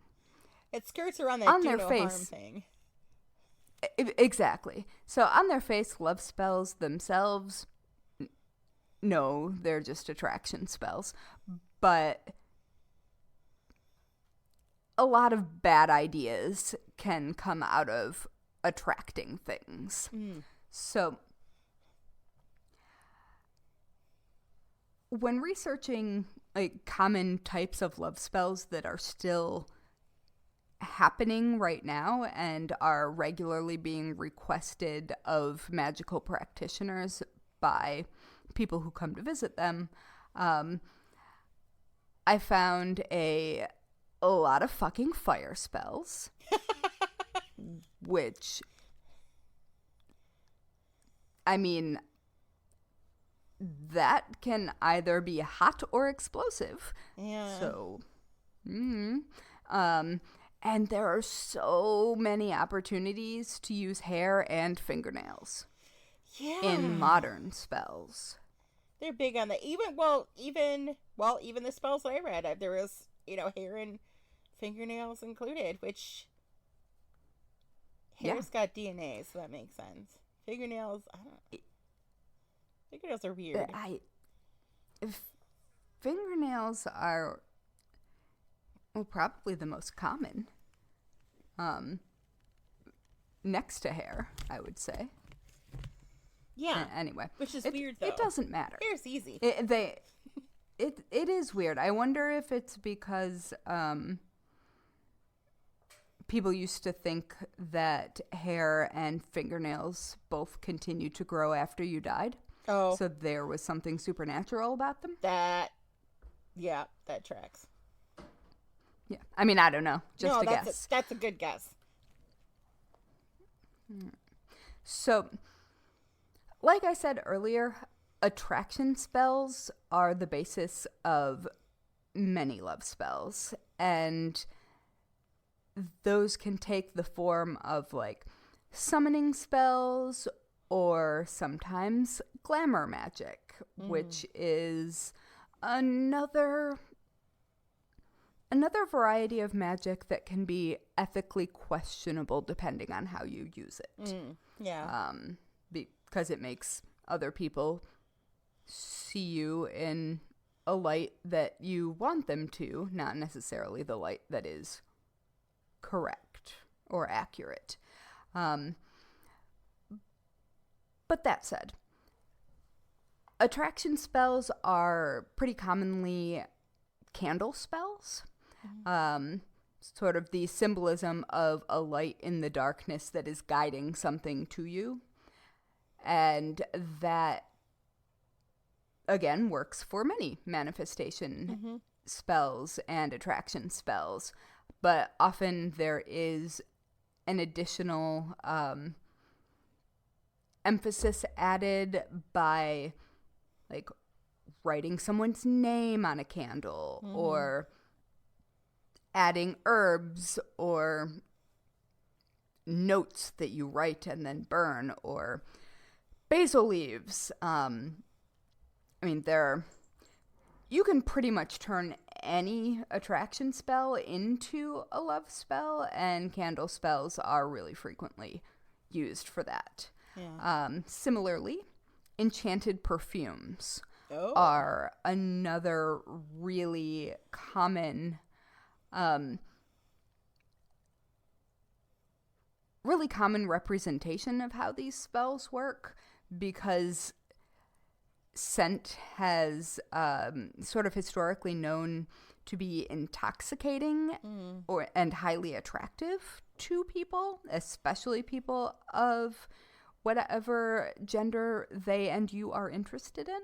it skirts around that do no harm thing.
Exactly. So on their face, love spells themselves, no, they're just attraction spells. But a lot of bad ideas can come out of attracting things. So when researching like common types of love spells that are still happening right now and are regularly being requested of magical practitioners by people who come to visit them, I found a lot of fucking fire spells, which, I mean, that can either be hot or explosive.
Yeah.
So, and there are so many opportunities to use hair and fingernails in modern spells.
They're big on that. Even the spells that I read, there was, hair and fingernails included, which hair's got DNA, so that makes sense. Fingernails, fingernails are weird.
Fingernails are probably the most common. Next to hair, I would say.
Yeah.
Anyway.
Which is weird, though.
It doesn't matter.
Hair's easy.
It is weird. I wonder if it's because people used to think that hair and fingernails both continued to grow after you died.
Oh.
So there was something supernatural about them?
That tracks.
Yeah. I mean, I don't know. Just a guess.
That's a good guess.
So, like I said earlier, attraction spells are the basis of many love spells. And those can take the form of, like, summoning spells or sometimes glamour magic, which is Another variety of magic that can be ethically questionable depending on how you use it.
Yeah.
Because it makes other people see you in a light that you want them to, not necessarily the light that is correct or accurate. But that said, attraction spells are pretty commonly candle spells. Sort of the symbolism of a light in the darkness that is guiding something to you. And that, again, works for many manifestation spells and attraction spells. But often there is an additional emphasis added by, like, writing someone's name on a candle or adding herbs or notes that you write and then burn, or basil leaves. You can pretty much turn any attraction spell into a love spell, and candle spells are really frequently used for that.
Yeah.
Similarly, enchanted perfumes are another really common representation of how these spells work, because scent has sort of historically known to be intoxicating and highly attractive to people, especially people of whatever gender they and you are interested in.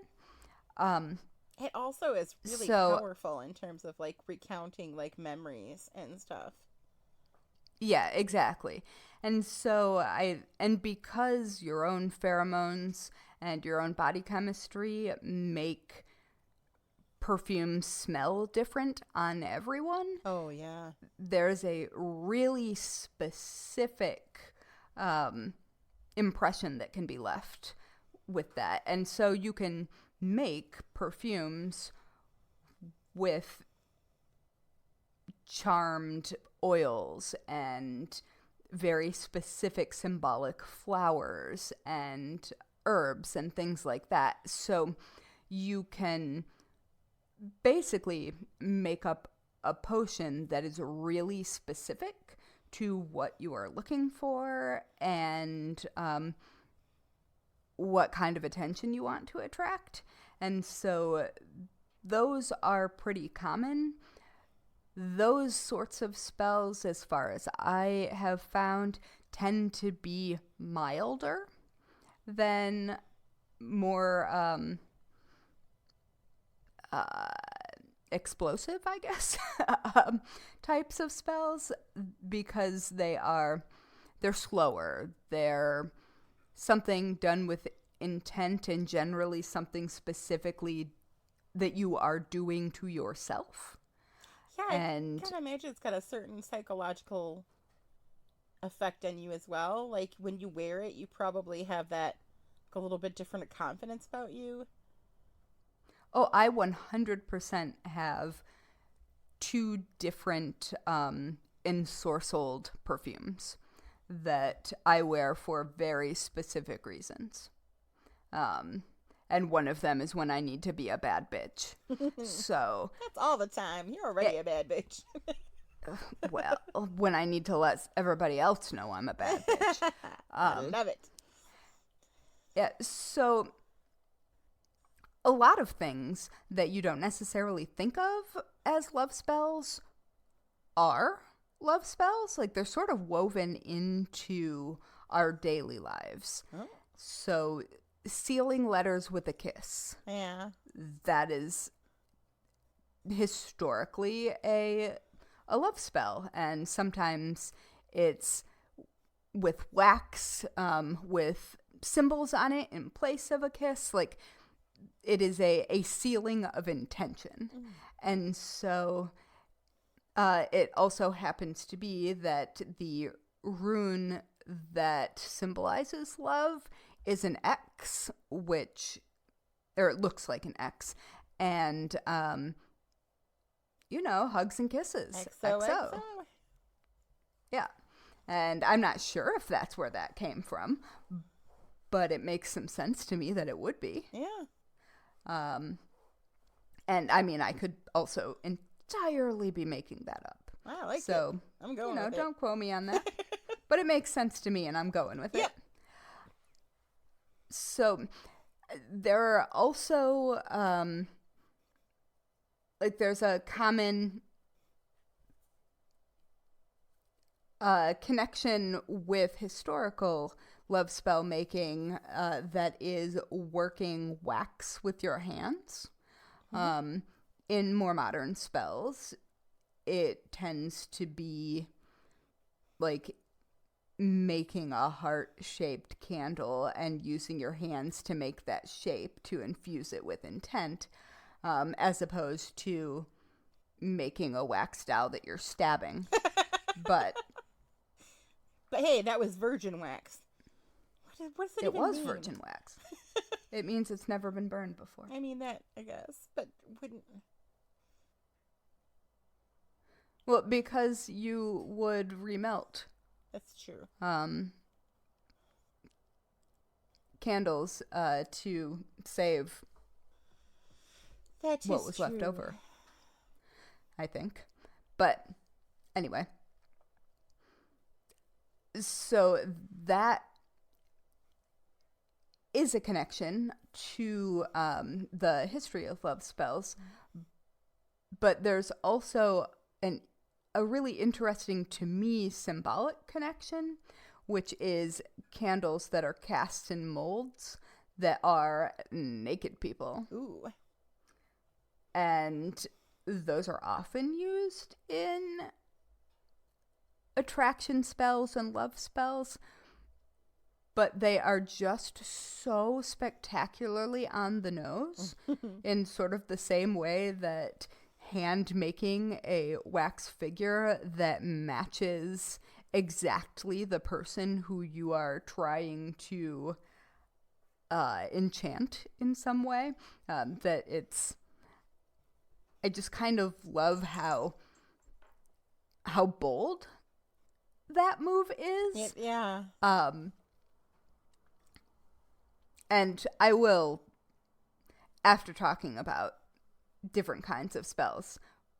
It also is really powerful in terms of, like, recounting, like, memories and stuff.
Yeah, exactly. And so because your own pheromones and your own body chemistry make perfumes smell different on everyone.
Oh, yeah.
There's a really specific impression that can be left with that. And so you can make perfumes with charmed oils and very specific symbolic flowers and herbs and things like that. So you can basically make up a potion that is really specific to what you are looking for and what kind of attention you want to attract. And so those are pretty common. Those sorts of spells, as far as I have found, tend to be milder than more explosive, I guess, types of spells, because they're slower. They're something done with intent and generally something specifically that you are doing to yourself.
Yeah, I kind of imagine it's got a certain psychological effect on you as well. Like, when you wear it, you probably have that a little bit different confidence about you.
Oh, I 100% have 2 different ensorcelled perfumes that I wear for very specific reasons. And one of them is when I need to be a bad bitch. So
that's all the time. You're already a bad bitch.
Well, when I need to let everybody else know I'm a bad bitch.
I love it.
Yeah, so a lot of things that you don't necessarily think of as love spells are love spells. Like, they're sort of woven into our daily lives. Oh. So sealing letters with a kiss.
Yeah.
That is historically a love spell. And sometimes it's with wax, with symbols on it in place of a kiss. Like, it is a sealing of intention. Mm. And so it also happens to be that the rune that symbolizes love is an X, or it looks like an X. and, hugs and kisses.
XOXO.
Yeah. And I'm not sure if that's where that came from, but it makes some sense to me that it would be.
Yeah.
And I mean, I could also entirely be making that up.
I like it.
So,
I'm going with it.
don't quote me on that. But it makes sense to me, and I'm going with it. So, there are also, there's a common connection with historical love spell making that is working wax with your hands. In more modern spells, it tends to be like making a heart-shaped candle and using your hands to make that shape to infuse it with intent, as opposed to making a wax doll that you're stabbing. But
hey, that was virgin wax. What does it even
was
mean?
virgin wax. It means it's never been burned before.
I mean that, I guess, but wouldn't.
Well, because you would remelt.
That's true.
Candles to save
That is
what was
true.
left over, I think. But anyway, so that is a connection to the history of love spells, but there's also a really interesting, to me, symbolic connection, which is candles that are cast in molds that are naked people.
Ooh.
And those are often used in attraction spells and love spells, but they are just so spectacularly on the nose in sort of the same way that hand making a wax figure that matches exactly the person who you are trying to enchant in some way. That it's, I just kind of love how bold that move is.
Yeah.
And I will, after talking about different kinds of spells,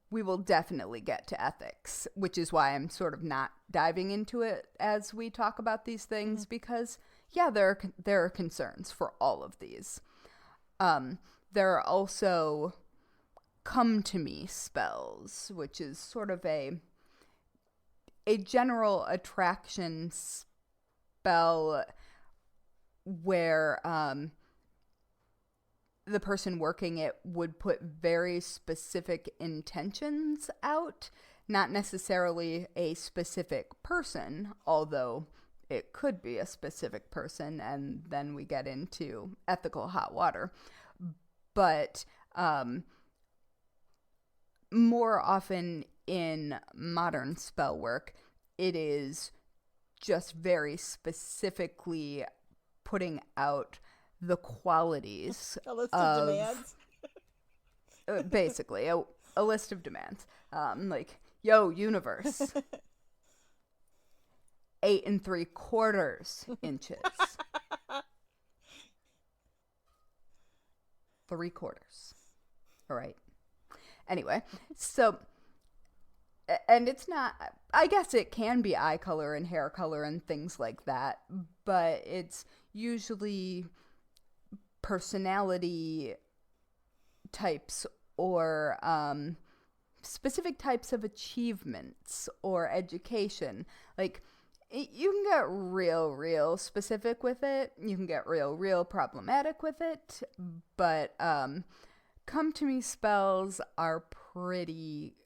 we will definitely get to ethics, which is why I'm sort of not diving into it as we talk about these things, because, yeah, there are concerns for all of these. There are also come to me spells, which is sort of a general attraction spell where the person working it would put very specific intentions out, not necessarily a specific person, although it could be a specific person, and then we get into ethical hot water. But more often in modern spell work, it is just very specifically putting out the qualities
A list of demands.
Basically, a list of demands. Like, yo, universe, 8 3/4 inches. 3/4. All right. Anyway, so, and it's not, I guess it can be eye color and hair color and things like that, but it's usually personality types or specific types of achievements or education. Like, you can get real specific with it. You can get real problematic with it. But come to me spells are pretty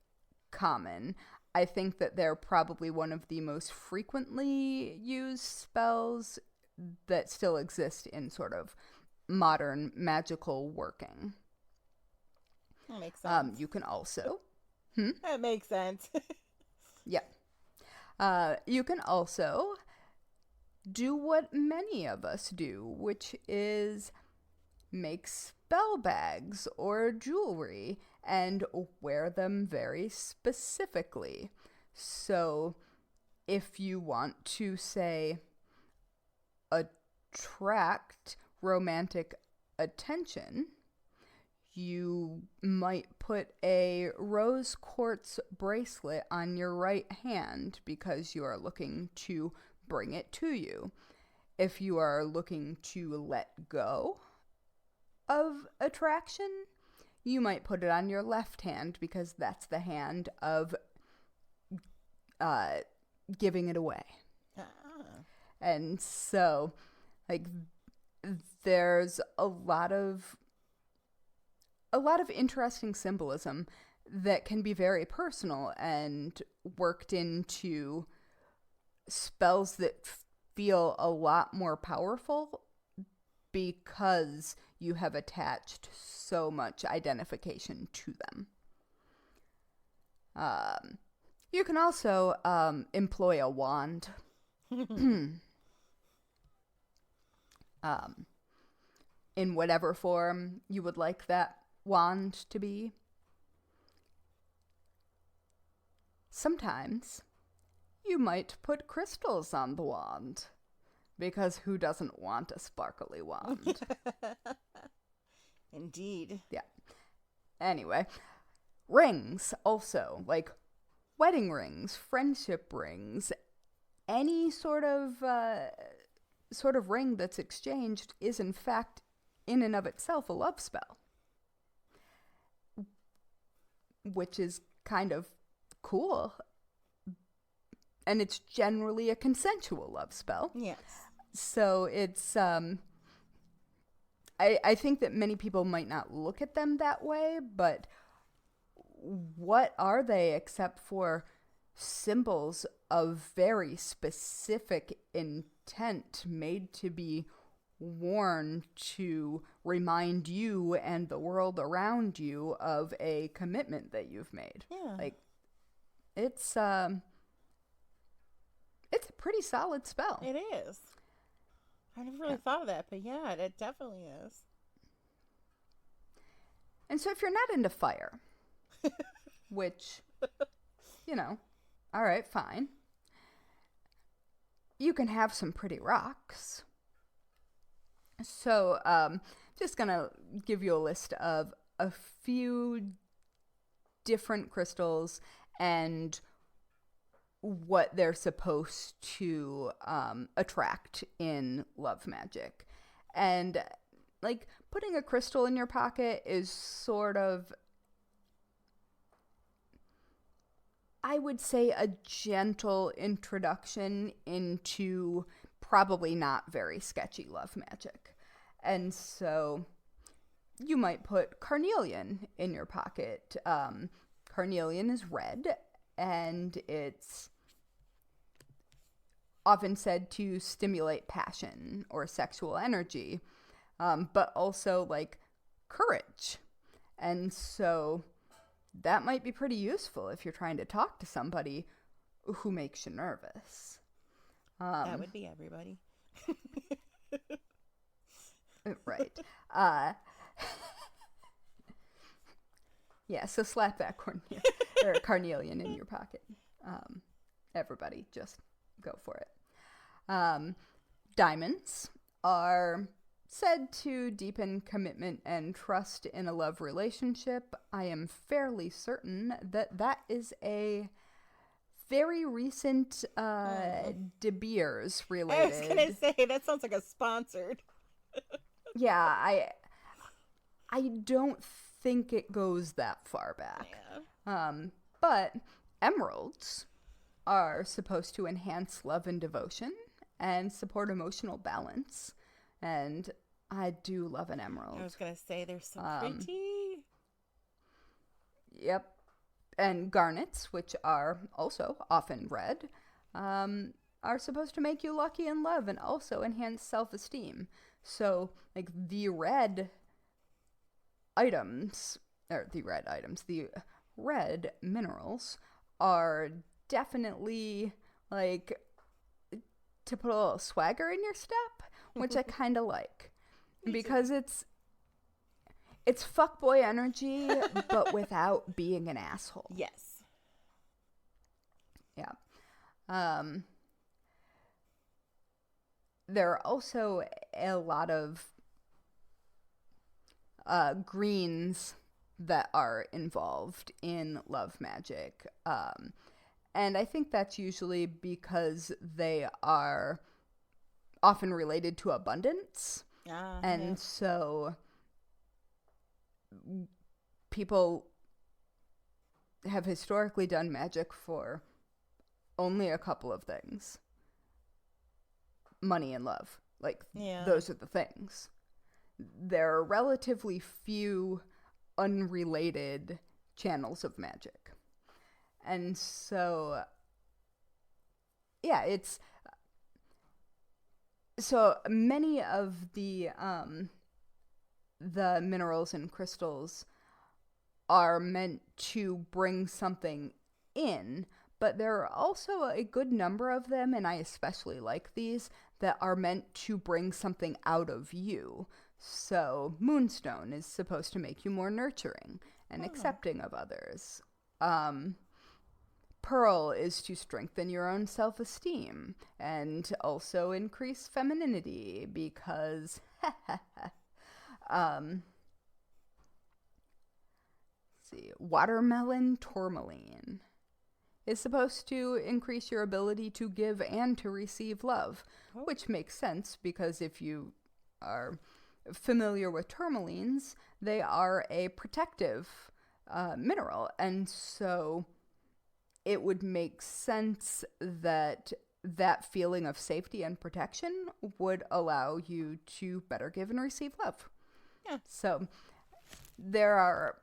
common. I think that they're probably one of the most frequently used spells that still exist in sort of modern magical working.
That makes sense.
You can also...
That makes sense.
Yeah. You can also do what many of us do, which is make spell bags or jewelry and wear them very specifically. So if you want to, say, attract romantic attention, you might put a rose quartz bracelet on your right hand because you are looking to bring it to you. If you are looking to let go of attraction, you might put it on your left hand because that's the hand of giving it away. And so, like, there's a lot of interesting symbolism that can be very personal and worked into spells that feel a lot more powerful because you have attached so much identification to them. You can also employ a wand. In whatever form you would like that wand to be. Sometimes you might put crystals on the wand, because who doesn't want a sparkly wand?
Indeed.
Yeah. Anyway, rings also, like wedding rings, friendship rings, any sort of ring that's exchanged is in fact in and of itself a love spell, which is kind of cool. And it's generally a consensual love spell.
Yes.
So it's, I think that many people might not look at them that way, but what are they except for symbols of very specific intent made to be worn to remind you and the world around you of a commitment that you've made?
Yeah.
Like, it's a pretty solid spell.
It is. I never really thought of that, but yeah, it definitely is.
And so if you're not into fire, which, all right, fine. You can have some pretty rocks. So, just gonna give you a list of a few different crystals and what they're supposed to attract in love magic. And, like, putting a crystal in your pocket is sort of, I would say, a gentle introduction into probably not very sketchy love magic. And so you might put carnelian in your pocket. Carnelian is red, and it's often said to stimulate passion or sexual energy, but also, like, courage. And so that might be pretty useful if you're trying to talk to somebody who makes you nervous.
That would be everybody.
Right. Yeah, so slap that carnelian in your pocket. Everybody, just go for it. Diamonds are said to deepen commitment and trust in a love relationship. I am fairly certain that is a very recent De Beers related.
I was going to say, that sounds like a sponsored.
Yeah, I don't think it goes that far back.
Yeah.
But emeralds are supposed to enhance love and devotion and support emotional balance. And I do love an emerald.
I was going to say, they're so pretty.
Yep. And garnets, which are also often red, are supposed to make you lucky in love and also enhance self-esteem. So, like, the red minerals are definitely, like, to put a little swagger in your step, which I kind of like. Because it's It's fuckboy energy, but without being an asshole.
Yes.
Yeah. There are also a lot of greens that are involved in love magic. And I think that's usually because they are often related to abundance. And so people have historically done magic for only a couple of things. Money and love. Like, those are the things. There are relatively few unrelated channels of magic. And so, yeah, it's... So many of the minerals and crystals are meant to bring something in, but there are also a good number of them, and I especially like these, that are meant to bring something out of you. So Moonstone is supposed to make you more nurturing and accepting of others. Pearl is to strengthen your own self-esteem and also increase femininity because watermelon tourmaline is supposed to increase your ability to give and to receive love, which makes sense because if you are familiar with tourmalines, they are a protective mineral, and so it would make sense that that feeling of safety and protection would allow you to better give and receive love.
Yeah.
So there are,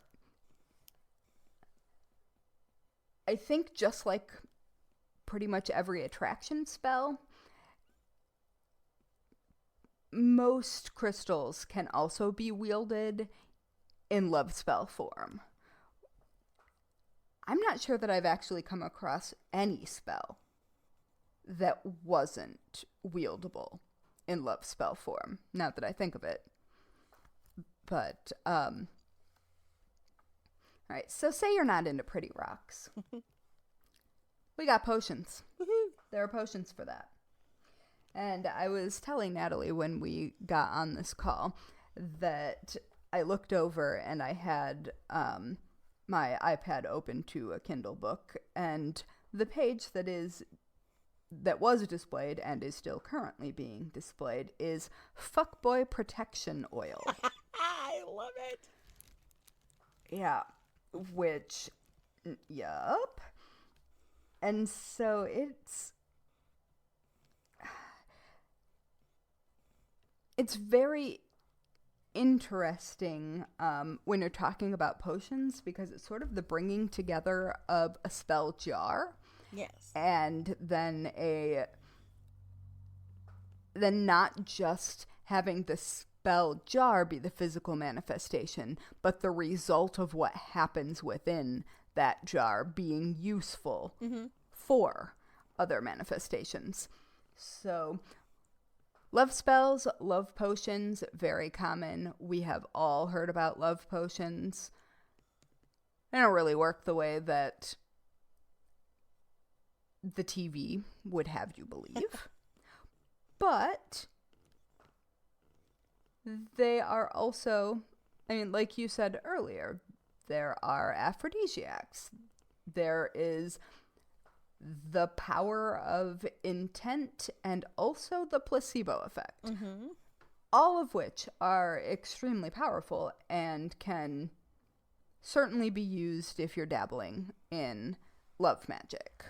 I think, just like pretty much every attraction spell, most crystals can also be wielded in love spell form. I'm not sure that I've actually come across any spell that wasn't wieldable in love spell form, now that I think of it. But, alright, so say you're not into pretty rocks. We got potions. There are potions for that. And I was telling Natalie when we got on this call that I looked over and I had my iPad open to a Kindle book, and the page that was displayed and is still currently being displayed is Fuckboy Protection Oil.
I love it.
Yeah, which, yup. And so it's very interesting when you're talking about potions, because it's sort of the bringing together of a spell jar.
Yes.
And then not just having the spell jar be the physical manifestation, but the result of what happens within that jar being useful for other manifestations. So love spells, love potions, very common. We have all heard about love potions. They don't really work the way that the TV would have you believe. But they are also, I mean, like you said earlier, there are aphrodisiacs. There is the power of intent and also the placebo effect. All of which are extremely powerful and can certainly be used if you're dabbling in love magic.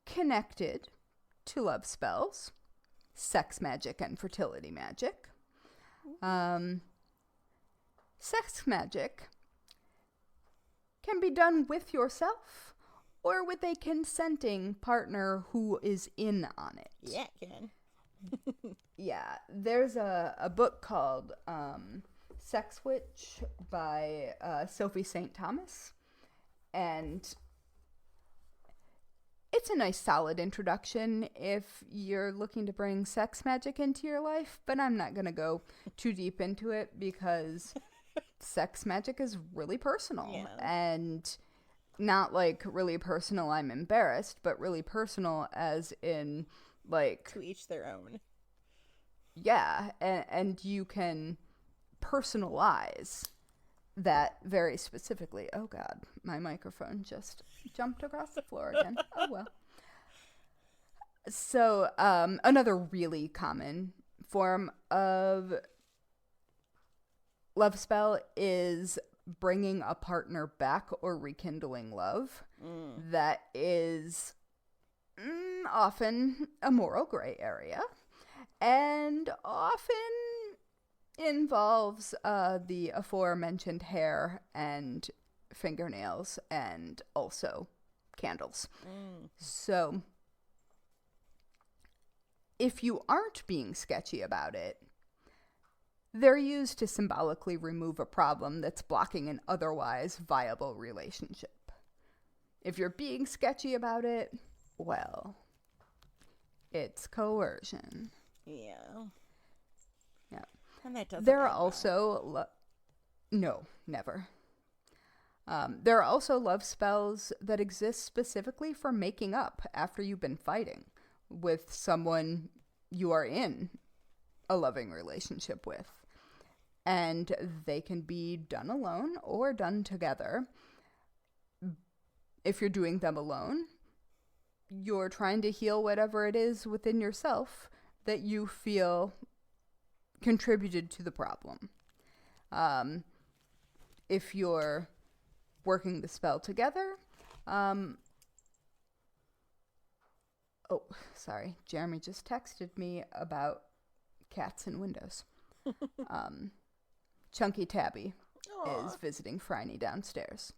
Connected to love spells, sex magic and fertility magic. Sex magic can be done with yourself or with a consenting partner who is in on it.
Yeah, it can.
Yeah, there's a book called Sex Witch by Sophie St. Thomas, and it's a nice solid introduction if you're looking to bring sex magic into your life, but I'm not going to go too deep into it because sex magic is really personal.
Yeah.
And not like really personal, I'm embarrassed, but really personal as in like...
To each their own.
Yeah, and you can personalize that very specifically. Oh God, my microphone just jumped across the floor again. Oh well. So another really common form of love spell is bringing a partner back or rekindling love. That is often a moral gray area and often involves the aforementioned hair and fingernails and also candles. So if you aren't being sketchy about it, they're used to symbolically remove a problem that's blocking an otherwise viable relationship. If you're being sketchy about it, well, it's coercion.
Yeah.
Yeah.
And that doesn't
There are
end
also... No, never. There are also love spells that exist specifically for making up after you've been fighting with someone you are in a loving relationship with. And they can be done alone or done together. If you're doing them alone, you're trying to heal whatever it is within yourself that you feel contributed to the problem. If you're working the spell together, oh, sorry, Jeremy just texted me about cats and windows. Chunky Tabby
Aww.
is visiting Phryne downstairs.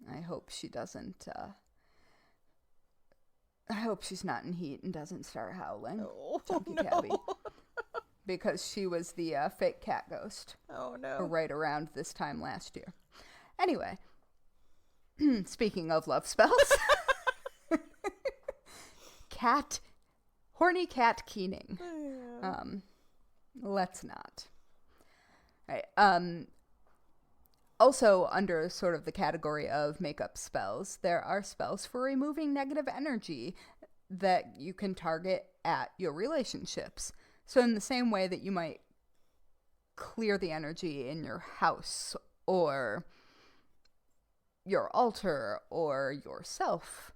I hope she doesn't, I hope she's not in heat and doesn't start howling.
Oh,
Chunky
no.
Tabby. Because she was the fake cat ghost.
Oh, no.
Right around this time last year. Anyway, speaking of love spells, horny cat keening.
Yeah.
Let's not. Right. Also, under sort of the category of makeup spells, there are spells for removing negative energy that you can target at your relationships. So in the same way that you might clear the energy in your house or your altar or yourself,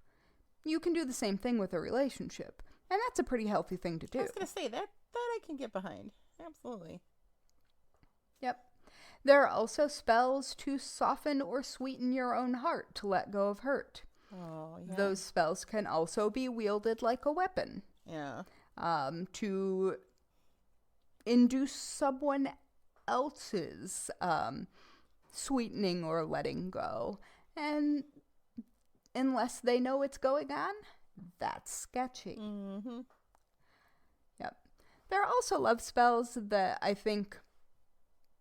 you can do the same thing with a relationship. And that's a pretty healthy thing to do.
I was going to say, that I can get behind. Absolutely.
Yep. There are also spells to soften or sweeten your own heart to let go of hurt.
Oh, yeah.
Those spells can also be wielded like a weapon.
Yeah.
To induce someone else's sweetening or letting go. And unless they know what's going on, that's sketchy.
Mm-hmm.
Yep. There are also love spells that I think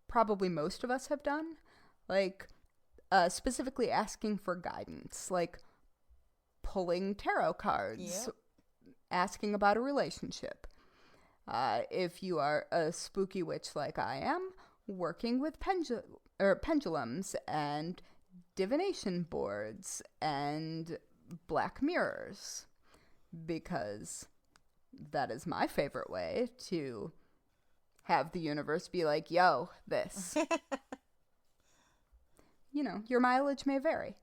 probably most of us have done, like specifically asking for guidance, like pulling tarot cards,
Yep.
asking about a relationship. If you are a spooky witch like I am, working with pendulums and divination boards and black mirrors, because that is my favorite way to have the universe be like, yo, this. You know, your mileage may vary.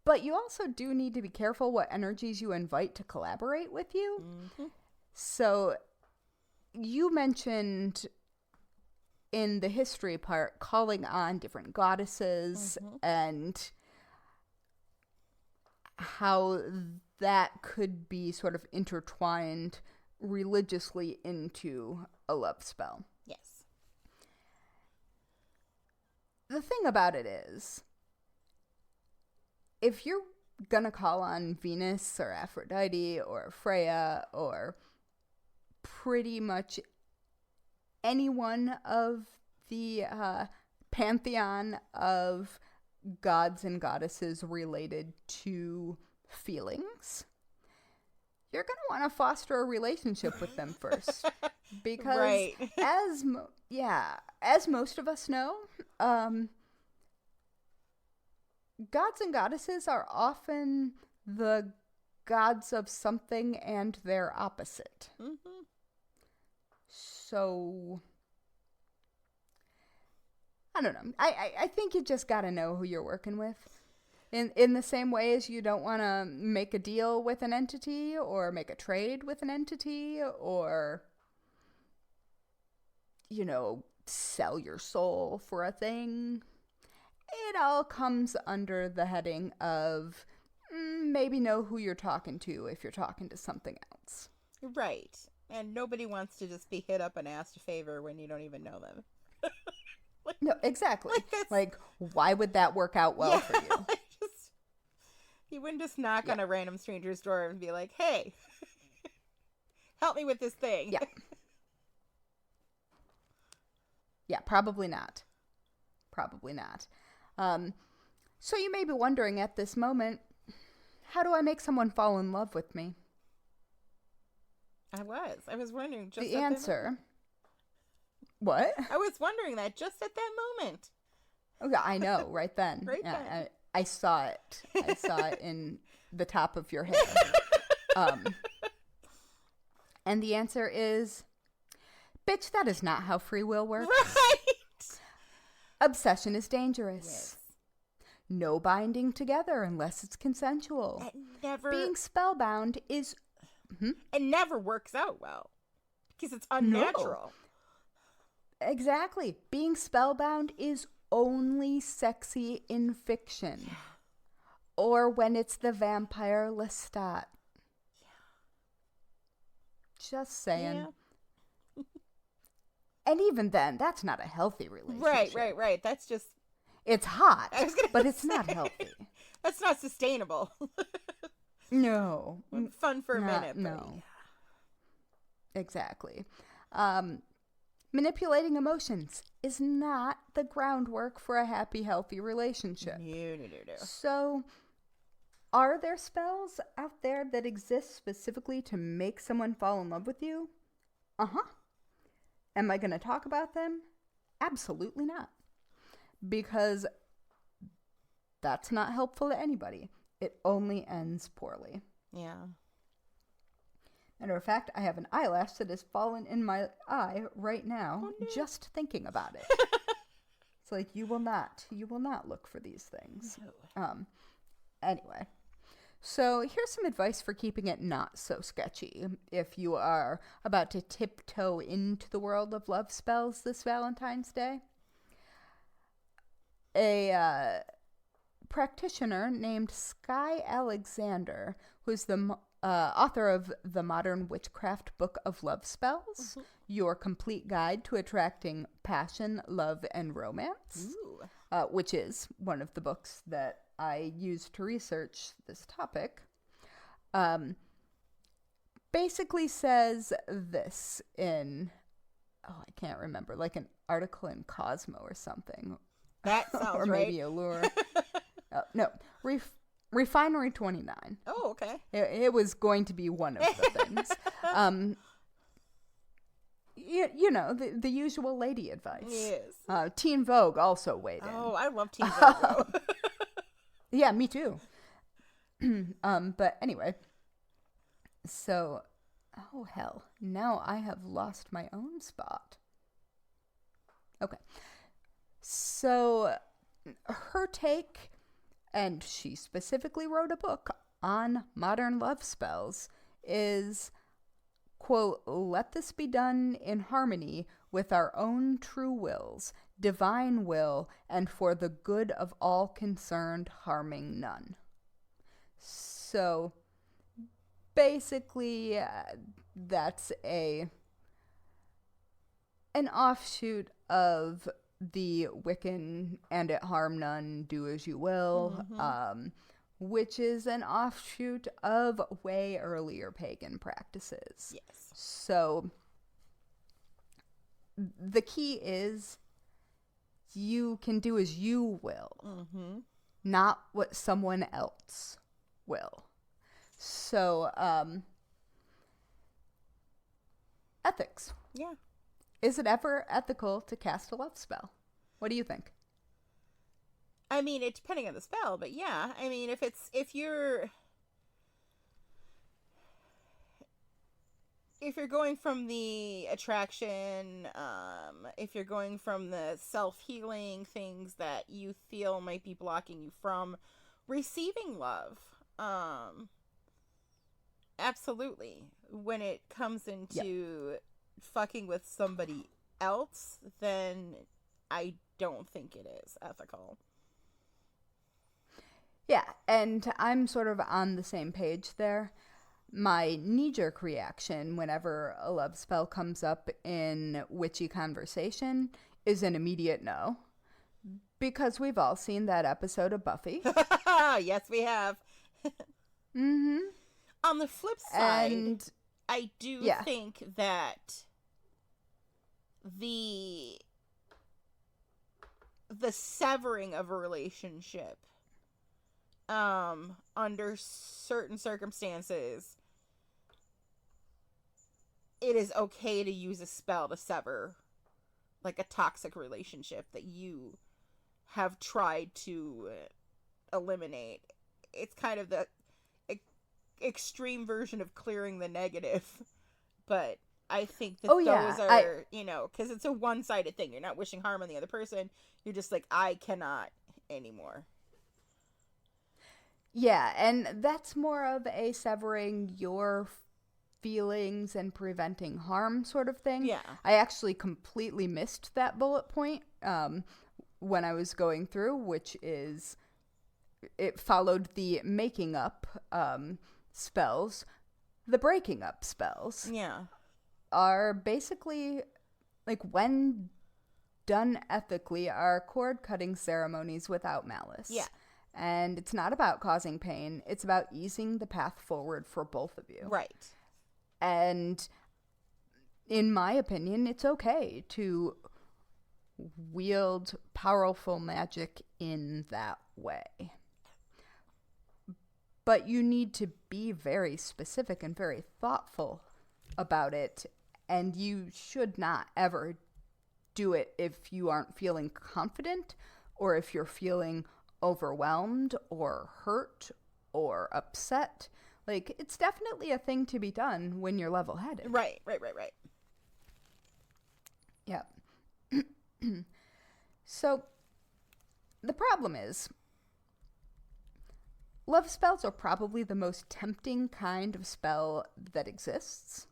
But you also do need to be careful what energies you invite to collaborate with you.
Mm-hmm.
So you mentioned in the history part calling on different goddesses and how that could be sort of intertwined religiously into a love spell.
Yes.
The thing about it is, if you're gonna call on Venus or Aphrodite or Freya or pretty much any one of the pantheon of gods and goddesses related to feelings, you're going to want to foster a relationship with them first. Because
Right.
as most of us know, gods and goddesses are often the gods of something and their opposite.
Mm-hmm.
So, I don't know. I think you just got to know who you're working with. In the same way as you don't want to make a deal with an entity or make a trade with an entity or, sell your soul for a thing. It all comes under the heading of maybe know who you're talking to if you're talking to something else.
Right. And nobody wants to just be hit up and asked a favor when you don't even know them.
No, exactly. Like, why would that work out well for you?
You wouldn't just knock on a random stranger's door and be like, hey, help me with this thing.
Yeah. Yeah, probably not. Probably not. So you may be wondering at this moment, how do I make someone fall in love with me?
I was wondering just
The answer. What?
I was wondering that just at that moment.
Oh, yeah, I know, right then.
Right then.
I saw it. I saw it in the top of your hair. And the answer is, bitch, that is not how free will works.
Right.
Obsession is dangerous.
Yes.
No binding together unless it's consensual. Being spellbound is...
It never works out well because it's unnatural.
No. Exactly. Being spellbound is only sexy in fiction.
Yeah.
Or when it's the vampire Lestat.
Yeah.
Just saying.
Yeah.
And even then, that's not a healthy relationship.
Right. That's just...
It's hot, but it's
say,
not healthy.
That's not sustainable.
No.
Fun for a minute.
No. Exactly. Manipulating emotions is not the groundwork for a happy, healthy relationship.
No.
So, are there spells out there that exist specifically to make someone fall in love with you? Uh-huh. Am I going to talk about them? Absolutely not. Because that's not helpful to anybody. It only ends poorly.
Yeah.
Matter of fact, I have an eyelash that has fallen in my eye right now, just thinking about it. It's like, you will not look for these things.
No.
Anyway, so here's some advice for keeping it not so sketchy if you are about to tiptoe into the world of love spells this Valentine's Day. A practitioner named Skye Alexander, who's the author of the Modern Witchcraft Book of Love Spells, Your Complete Guide to Attracting Passion, Love, and Romance, which is one of the books that I used to research this topic, basically says this in, I can't remember, like an article in Cosmo or something.
That sounds
or maybe Allure. No, Refinery 29.
Oh, okay.
It was going to be one of the things. You know, the usual lady advice.
Yes.
Teen Vogue also weighed in.
Oh, I love Teen Vogue.
Yeah, me too. But anyway, so, oh hell, now I have lost my own spot. Okay. So, her take, and she specifically wrote a book on modern love spells, is, quote, let this be done in harmony with our own true wills, divine will, and for the good of all concerned, harming none. So, basically, that's an offshoot of the Wiccan and it harm none, do as you will, which is an offshoot of way earlier pagan practices.
Yes.
So the key is you can do as you will,
Mm-hmm.
not what someone else will. So, ethics.
Yeah.
Is it ever ethical to cast a love spell? What do you think?
I mean, it's depending on the spell, but yeah. I mean, if you're going from the attraction, if you're going from the self-healing things that you feel might be blocking you from receiving love, absolutely. When it comes into fucking with somebody else, then I don't think it is ethical.
Yeah, and I'm sort of on the same page there. My knee-jerk reaction whenever a love spell comes up in witchy conversation is an immediate no. Because we've all seen that episode of Buffy.
Yes, we have.
Mm-hmm.
On the flip side,
And
I do think that the severing of a relationship under certain circumstances, it is okay to use a spell to sever like a toxic relationship that you have tried to eliminate. It's kind of the extreme version of clearing the negative, but I think that those are, because it's a one-sided thing. You're not wishing harm on the other person. You're just like, I cannot anymore.
yeah, and that's more of a severing your feelings and preventing harm sort of thing.
Yeah.
I actually completely missed that bullet point when I was going through, which is it followed the making up spells. The breaking up spells are basically, like, when done ethically, are cord cutting ceremonies without malice.
Yeah.
And it's not about causing pain. It's about easing the path forward for both of you.
Right.
And in my opinion, it's okay to wield powerful magic in that way. But you need to be very specific and very thoughtful about it. And you should not ever do it if you aren't feeling confident, or if you're feeling overwhelmed or hurt or upset. Like, it's definitely a thing to be done when you're level-headed.
Right.
Yeah. So, the problem is, love spells are probably the most tempting kind of spell that exists.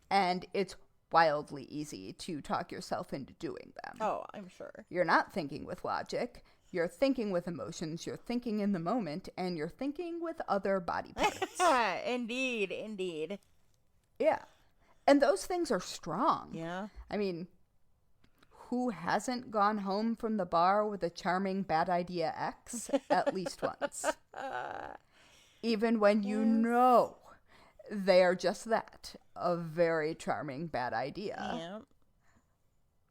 And it's wildly easy to talk yourself into doing them.
Oh, I'm sure.
You're not thinking with logic. You're thinking with emotions. You're thinking in the moment. And you're thinking with other body parts.
Indeed.
Yeah. And those things are strong.
Yeah.
I mean, who hasn't gone home from the bar with a charming bad idea ex at least once? Even when you know they are just that, a very charming bad idea.
Yeah.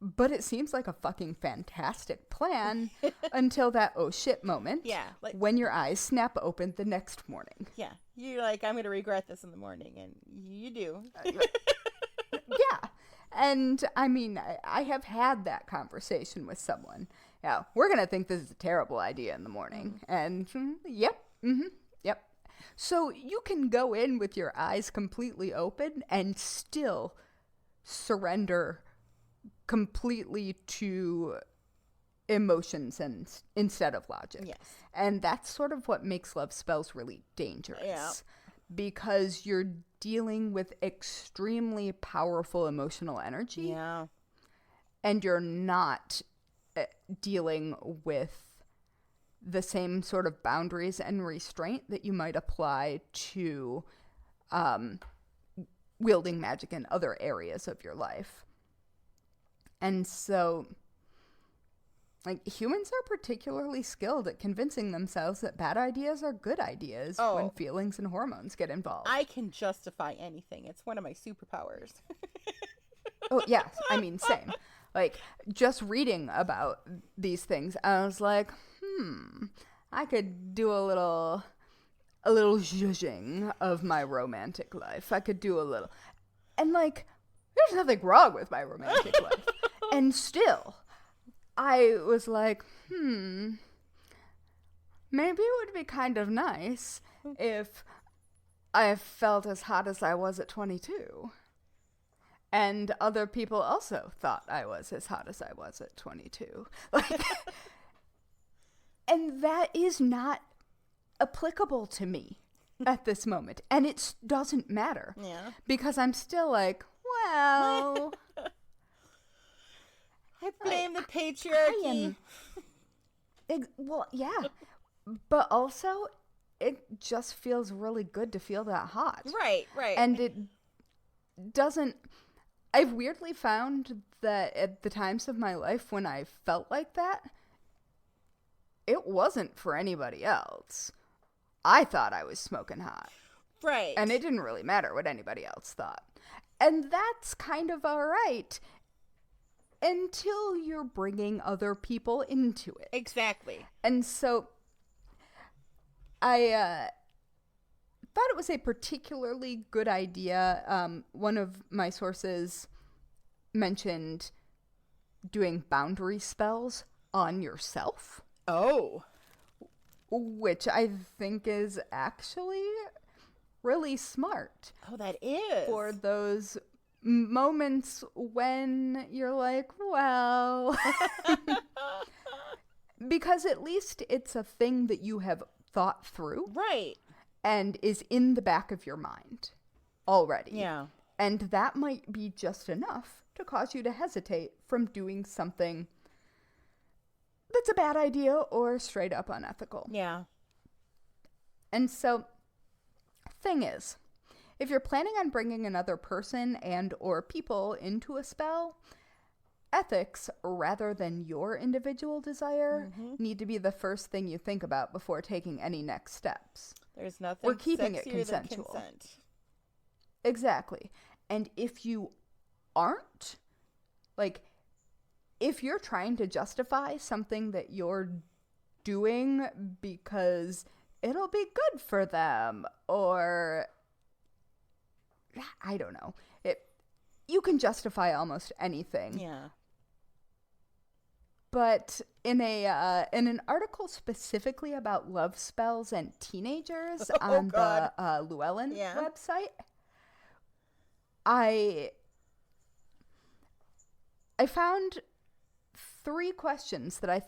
But it seems like a fucking fantastic plan until that oh shit moment.
Yeah. Like,
when your eyes snap open the next morning.
yeah. You're like, I'm going to regret this in the morning. And you do.
Yeah. And I mean, I have had that conversation with someone. Yeah, we're going to think this is a terrible idea in the morning. And yep. So you can go in with your eyes completely open and still surrender completely to emotions and instead of logic.
Yes.
And that's sort of what makes love spells really dangerous.
Yeah.
Because you're dealing with extremely powerful emotional energy.
Yeah.
And you're not dealing with the same sort of boundaries and restraint that you might apply to wielding magic in other areas of your life. And so, like, humans are particularly skilled at convincing themselves that bad ideas are good ideas when feelings and hormones get involved.
I can justify anything. It's one of my superpowers.
Oh, yes. I mean, same. Like, just reading about these things, I was like, I could do a little zhuzhing of my romantic life. I could do a little. And, like, there's nothing wrong with my romantic life. And still, I was like, maybe it would be kind of nice if I felt as hot as I was at 22. And other people also thought I was as hot as I was at 22. Like, and that is not applicable to me at this moment. And it doesn't matter.
Yeah.
Because I'm still like, well...
I blame the patriarchy.
Well, yeah. But also, it just feels really good to feel that hot.
Right.
And it doesn't... I've weirdly found that at the times of my life when I felt like that, it wasn't for anybody else. I thought I was smoking hot.
Right.
And it didn't really matter what anybody else thought. And that's kind of all right until you're bringing other people into it.
Exactly.
And so I thought it was a particularly good idea. One of my sources mentioned doing boundary spells on yourself.
Oh.
Which I think is actually really smart.
Oh, that is.
For those moments when you're like, well... Because at least it's a thing that you have thought through.
Right.
And is in the back of your mind already.
Yeah.
And that might be just enough to cause you to hesitate from doing something that's a bad idea or straight up unethical.
Yeah.
And so, thing is, if you're planning on bringing another person and or people into a spell, ethics, rather than your individual desire, need to be the first thing you think about before taking any next steps.
There's nothing
We're keeping it
sexier than
consensual.
consent.
Exactly. And if you aren't, like, if you're trying to justify something that you're doing because it'll be good for them, or I don't know, you can justify almost anything.
Yeah.
But in an article specifically about love spells and teenagers on the Llewellyn website, I found 3 questions that I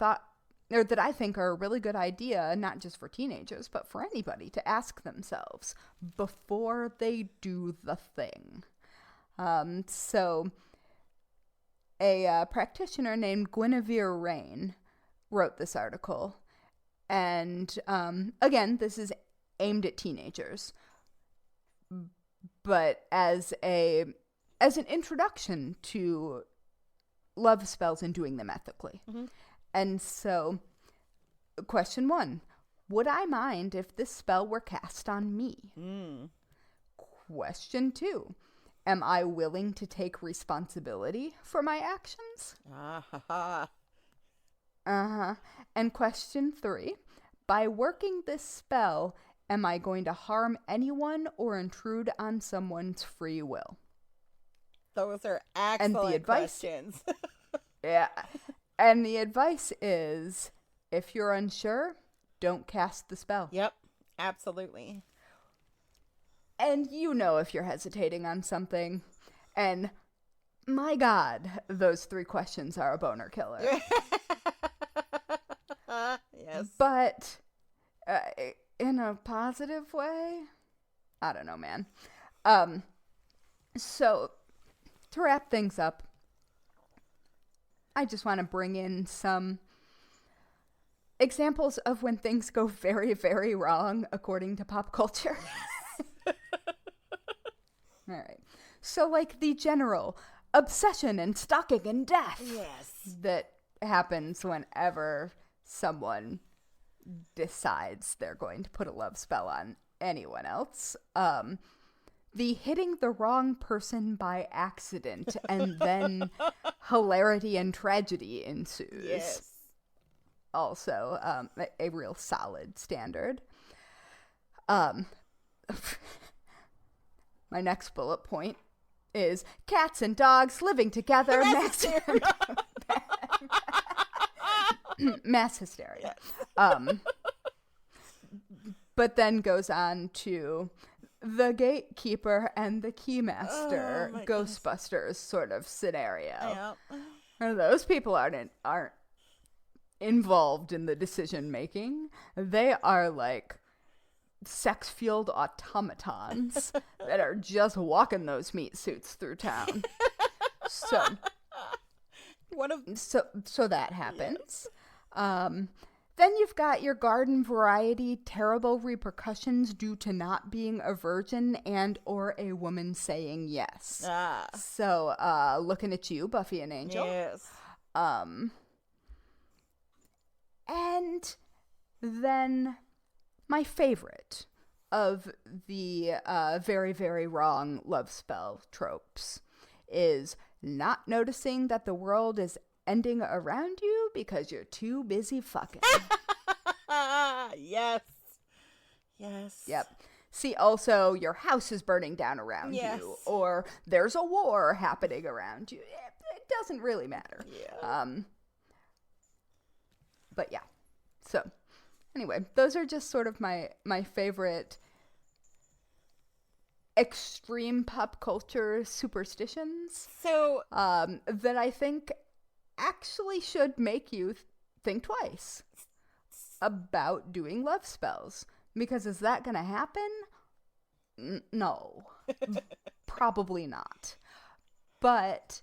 think are a really good idea, not just for teenagers, but for anybody to ask themselves before they do the thing. So a practitioner named Guinevere Rain wrote this article. And again, this is aimed at teenagers, but as an introduction to love spells and doing them ethically. Mm-hmm. And so, question 1, would I mind if this spell were cast on me? Question 2, am I willing to take responsibility for my actions? And question 3, by working this spell, am I going to harm anyone or intrude on someone's free will?
Those are excellent questions.
Yeah. And the advice is, if you're unsure, don't cast the spell.
Yep, absolutely.
And you know if you're hesitating on something. And my God, those 3 questions are a boner killer.
Yes.
But in a positive way, I don't know, man. So, to wrap things up, I just want to bring in some examples of when things go very, very wrong according to pop culture. All right. So, like the general obsession and stalking and death that happens whenever someone decides they're going to put a love spell on anyone else. the hitting the wrong person by accident and then hilarity and tragedy ensues.
Yes.
Also, a real solid standard. My next bullet point is cats and dogs living together. Mass hysteria. But then goes on to the gatekeeper and the keymaster Ghostbusters sort of scenario. Yep. Those people aren't involved in the decision making. They are like sex-fueled automatons that are just walking those meat suits through town. So that happens. Yes. Then you've got your garden variety terrible repercussions due to not being a virgin and or a woman saying yes. So looking at you, Buffy and Angel.
Yes.
And then my favorite of the very, very wrong love spell tropes is not noticing that the world is ending around you because you're too busy fucking.
Yes. Yes.
Yep. See, also, your house is burning down around you, or there's a war happening around you. It doesn't really matter.
Yeah.
But yeah. So, anyway, those are just sort of my favorite extreme pop culture superstitions.
So,
that I think actually should make you think twice about doing love spells. Because is that going to happen? No. Probably not. But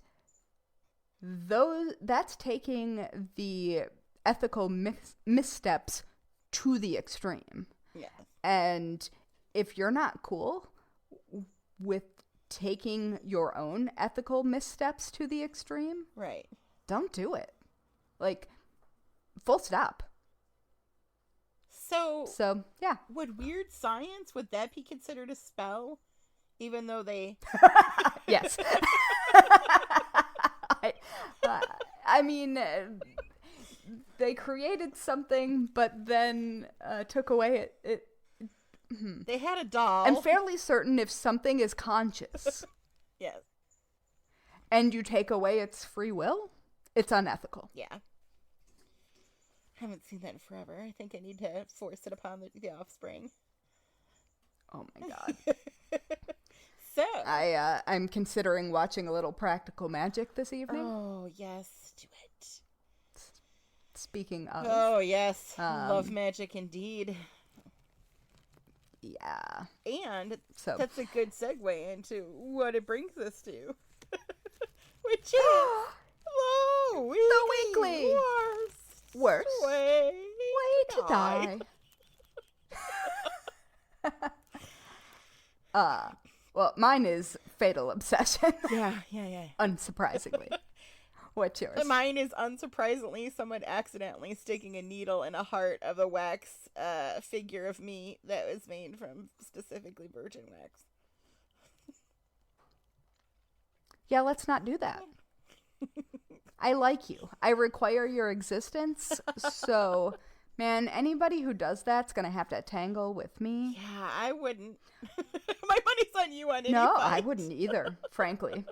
that's taking the ethical missteps to the extreme.
Yeah.
And if you're not cool with taking your own ethical missteps to the extreme,
right,
don't do it. Like, full stop. So yeah.
Would weird science, would that be considered a spell? Even though they...
Yes. I mean, they created something, but then took away it.
They had a doll.
I'm fairly certain if something is conscious.
Yes.
And you take away its free will, it's unethical.
Yeah. I haven't seen that in forever. I think I need to force it upon the offspring.
Oh my god.
So
I'm considering watching a little Practical Magic this evening.
Oh yes, do it.
Speaking of.
Oh yes, love magic indeed.
Yeah.
And so that's a good segue into what it brings us to, which is the weekly worst way to die.
Well, mine is Fatal Obsession.
Yeah.
Unsurprisingly. What's yours?
Mine is, unsurprisingly, someone accidentally sticking a needle in a heart of a wax figure of me that was made from specifically virgin wax.
Yeah, let's not do that. I like you. I require your existence. So, man, anybody who does that's going to have to tangle with me.
Yeah, I wouldn't. My money's on you on any
No,
fight.
I wouldn't either, frankly.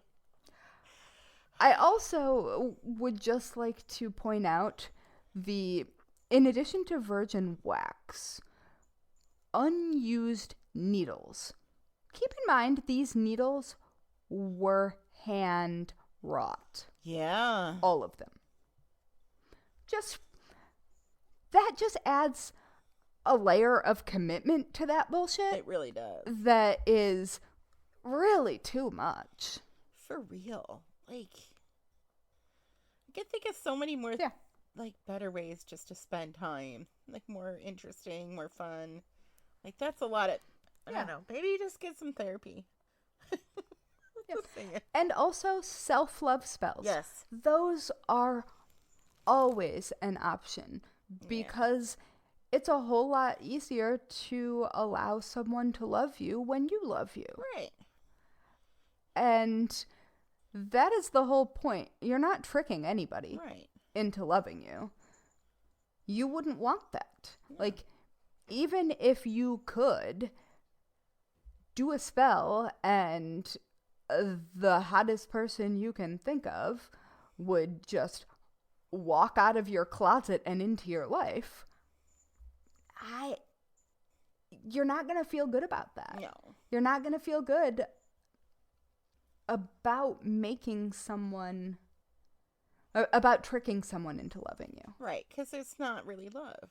I also would just like to point out in addition to virgin wax, unused needles. Keep in mind, these needles were hand wrought.
Yeah.
All of them. That just adds a layer of commitment to that bullshit.
It really does.
That is really too much.
For real. Like, I can think of so many more, better ways just to spend time. Like, more interesting, more fun. Like, that's a lot of, I don't know, maybe just get some therapy.
And also self-love spells.
Yes.
Those are always an option because it's a whole lot easier to allow someone to love you when you love you.
Right.
And that is the whole point. You're not tricking anybody
Right.
into loving you. You wouldn't want that.
Yeah.
Like, even if you could do a spell and the hottest person you can think of would just walk out of your closet and into your life, you're not going to feel good about that.
No.
You're not going to feel good about making someone, about tricking someone into loving you.
Right, because it's not really love.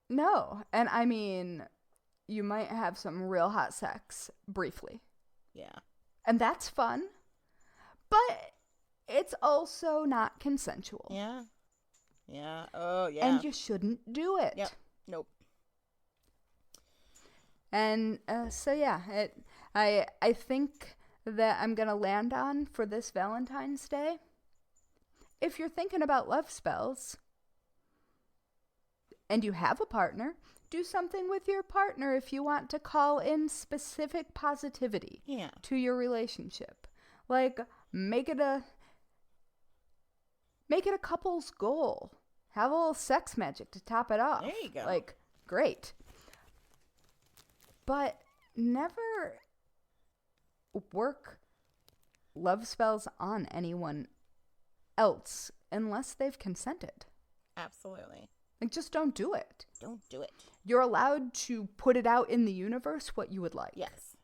No. And I mean, you might have some real hot sex briefly.
Yeah.
And that's fun. But it's also not consensual.
Yeah. Yeah. Oh, yeah.
And you shouldn't do it.
Yep. Nope.
And so, yeah, I think that I'm going to land on for this Valentine's Day. If you're thinking about love spells and you have a partner, do something with your partner if you want to call in specific positivity to your relationship. Like, make it a couple's goal. Have a little sex magic to top it off.
There you go.
Like, great. But never work love spells on anyone else unless they've consented.
Absolutely.
Like, just don't do it.
Don't do it.
You're allowed to put it out in the universe what you would like.
Yes.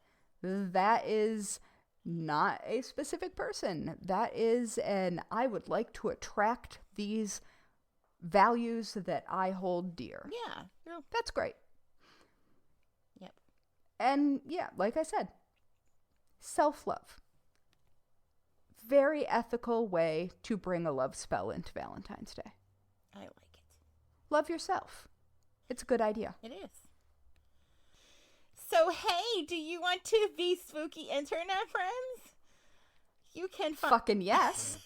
That is not a specific person. That is I would like to attract these values that I hold dear.
Yeah.
That's great.
Yep.
And yeah, like I said, self-love. Very ethical way to bring a love spell into Valentine's Day.
I like it.
Love yourself. It's a good idea.
It is. So, hey, do you want to be spooky internet friends? You can
fucking yes.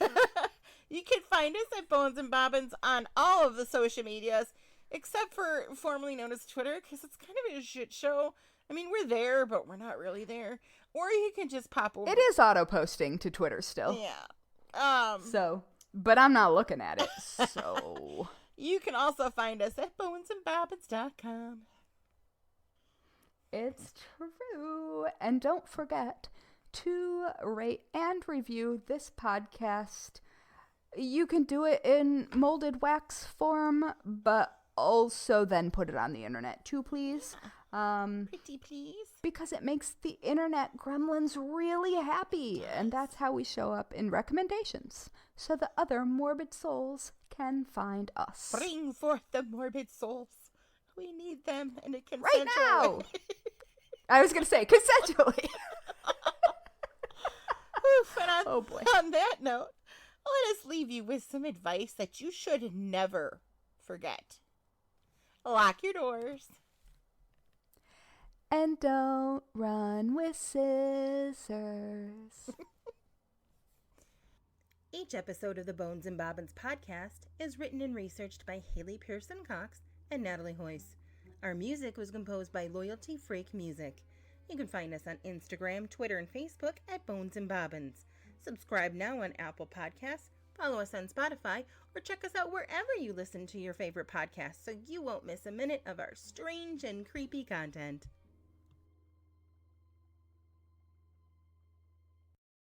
You can find us at Bones and Bobbins on all of the social medias, except for formerly known as Twitter, because it's kind of a shit show. I mean, we're there, but we're not really there. Or you can just pop over.
It is auto-posting to Twitter still.
Yeah.
But I'm not looking at it, so...
You can also find us at bonesandbobbins.com.
It's true. And don't forget to rate and review this podcast. You can do it in molded wax form, but also then put it on the internet too, please.
Pretty please.
Because it makes the internet gremlins really happy. And that's how we show up in recommendations. So the other morbid souls can find us.
Bring forth the morbid souls. We need them in a consensual
right now.
way.
I was going to say consensually.
Oof, and
oh boy.
On that note, let us leave you with some advice that you should never forget. Lock your doors.
And don't run with scissors.
Each episode of the Bones and Bobbins podcast is written and researched by Haley Pearson Cox and Natalie Hoyce. Our music was composed by Loyalty Freak Music. You can find us on Instagram, Twitter, and Facebook at Bones and Bobbins. Subscribe now on Apple Podcasts, follow us on Spotify, or check us out wherever you listen to your favorite podcasts so you won't miss a minute of our strange and creepy content.